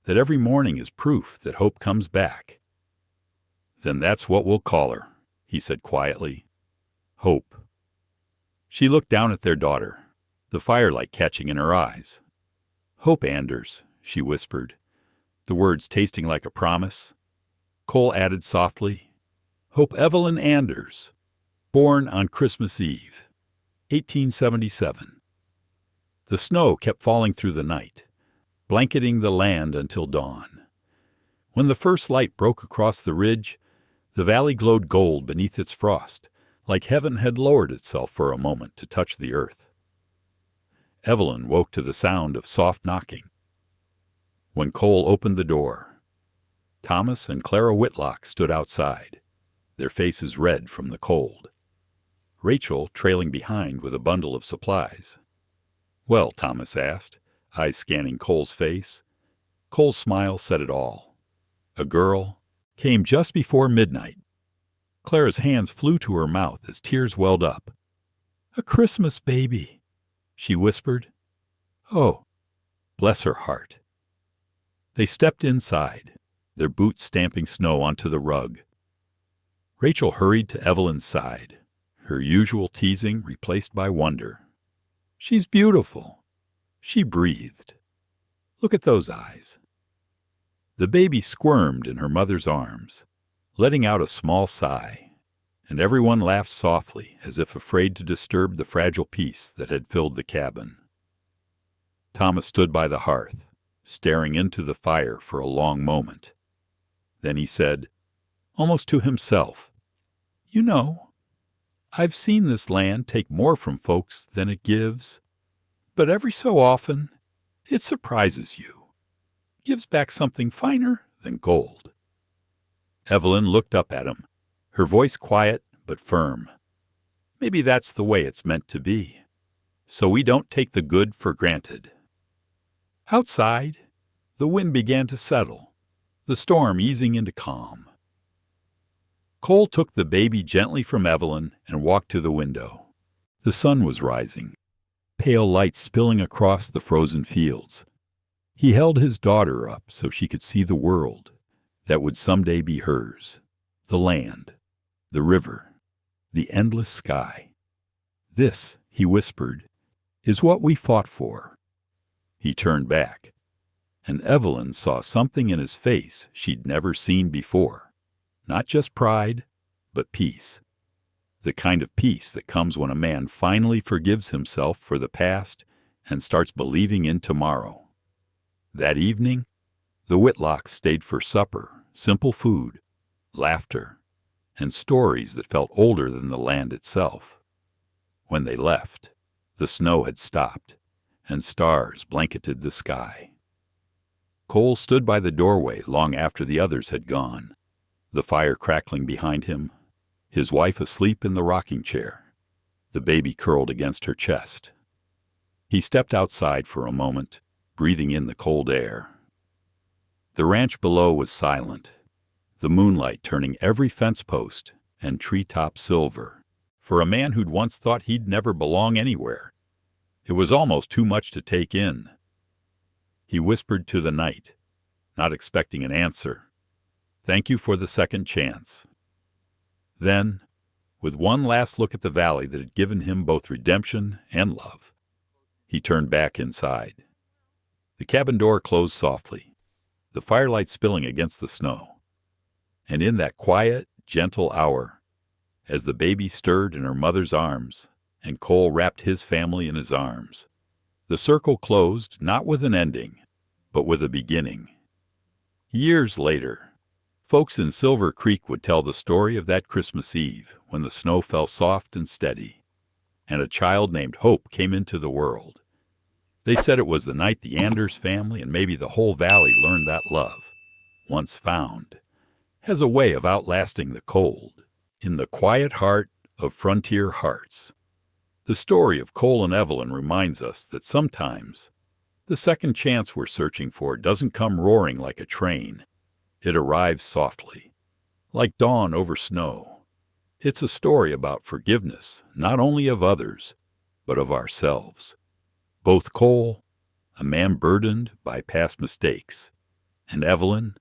that every morning is proof that hope comes back. "Then that's what we'll call her," he said quietly. "Hope." She looked down at their daughter, the firelight catching in her eyes. "Hope Anders," she whispered, the words tasting like a promise. Cole added softly, "Hope Evelyn Anders, born on Christmas Eve, 1877. The snow kept falling through the night, blanketing the land until dawn. When the first light broke across the ridge, the valley glowed gold beneath its frost, like heaven had lowered itself for a moment to touch the earth. Evelyn woke to the sound of soft knocking. When Cole opened the door, Thomas and Clara Whitlock stood outside, their faces red from the cold. Rachel trailing behind with a bundle of supplies. "Well," Thomas asked, eyes scanning Cole's face. Cole's smile said it all. A girl came just before midnight. Clara's hands flew to her mouth as tears welled up. "A Christmas baby," she whispered. "Oh, bless her heart." They stepped inside, their boots stamping snow onto the rug. Rachel hurried to Evelyn's side, her usual teasing replaced by wonder. "She's beautiful," she breathed. "Look at those eyes." The baby squirmed in her mother's arms, letting out a small sigh, and everyone laughed softly as if afraid to disturb the fragile peace that had filled the cabin. Thomas stood by the hearth, staring into the fire for a long moment. Then he said, almost to himself, "You know, I've seen this land take more from folks than it gives, but every so often it surprises you, gives back something finer than gold." Evelyn looked up at him, her voice quiet but firm. "Maybe that's the way it's meant to be, so we don't take the good for granted." Outside, the wind began to settle, the storm easing into calm. Cole took the baby gently from Evelyn and walked to the window. The sun was rising, pale light spilling across the frozen fields. He held his daughter up so she could see the world that would someday be hers, the land, the river, the endless sky. "This," he whispered, "is what we fought for." He turned back, and Evelyn saw something in his face she'd never seen before. Not just pride, but peace. The kind of peace that comes when a man finally forgives himself for the past and starts believing in tomorrow. That evening, the Whitlocks stayed for supper, simple food, laughter, and stories that felt older than the land itself. When they left, the snow had stopped, and stars blanketed the sky. Cole stood by the doorway long after the others had gone. The fire crackling behind him, his wife asleep in the rocking chair, the baby curled against her chest. He stepped outside for a moment, breathing in the cold air. The ranch below was silent, the moonlight turning every fence post and treetop silver. For a man who'd once thought he'd never belong anywhere, it was almost too much to take in. He whispered to the night, not expecting an answer, "Thank you for the second chance." Then, with one last look at the valley that had given him both redemption and love, he turned back inside. The cabin door closed softly, the firelight spilling against the snow. And in that quiet, gentle hour, as the baby stirred in her mother's arms and Cole wrapped his family in his arms, the circle closed not with an ending, but with a beginning. Years later, folks in Silver Creek would tell the story of that Christmas Eve when the snow fell soft and steady, and a child named Hope came into the world. They said it was the night the Anders family and maybe the whole valley learned that love, once found, has a way of outlasting the cold. In the quiet heart of frontier hearts, the story of Cole and Evelyn reminds us that sometimes the second chance we're searching for doesn't come roaring like a train. It arrives softly, like dawn over snow. It's a story about forgiveness, not only of others, but of ourselves. Both Cole, a man burdened by past mistakes, and Evelyn,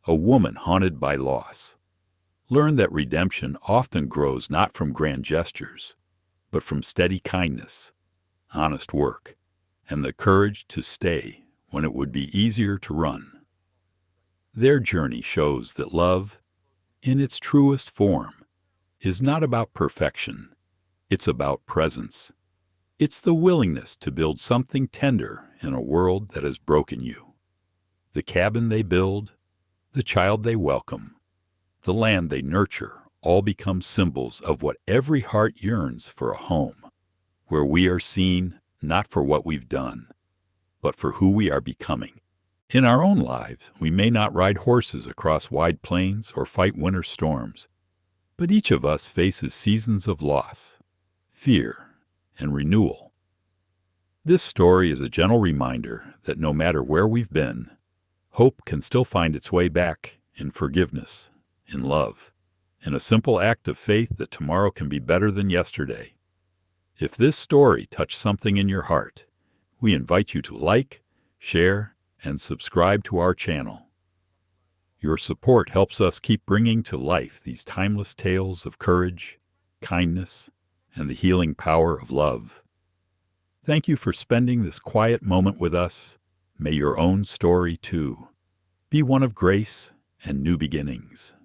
a woman haunted by loss, learn that redemption often grows not from grand gestures, but from steady kindness, honest work, and the courage to stay when it would be easier to run. Their journey shows that love, in its truest form, is not about perfection. It's about presence. It's the willingness to build something tender in a world that has broken you. The cabin they build, the child they welcome, the land they nurture, all become symbols of what every heart yearns for: a home, where we are seen not for what we've done, but for who we are becoming. In our own lives, we may not ride horses across wide plains or fight winter storms, but each of us faces seasons of loss, fear, and renewal. This story is a gentle reminder that no matter where we've been, hope can still find its way back in forgiveness, in love, in a simple act of faith that tomorrow can be better than yesterday. If this story touched something in your heart, we invite you to like, share, and subscribe to our channel. Your support helps us keep bringing to life these timeless tales of courage, kindness, and the healing power of love. Thank you for spending this quiet moment with us. May your own story, too, be one of grace and new beginnings.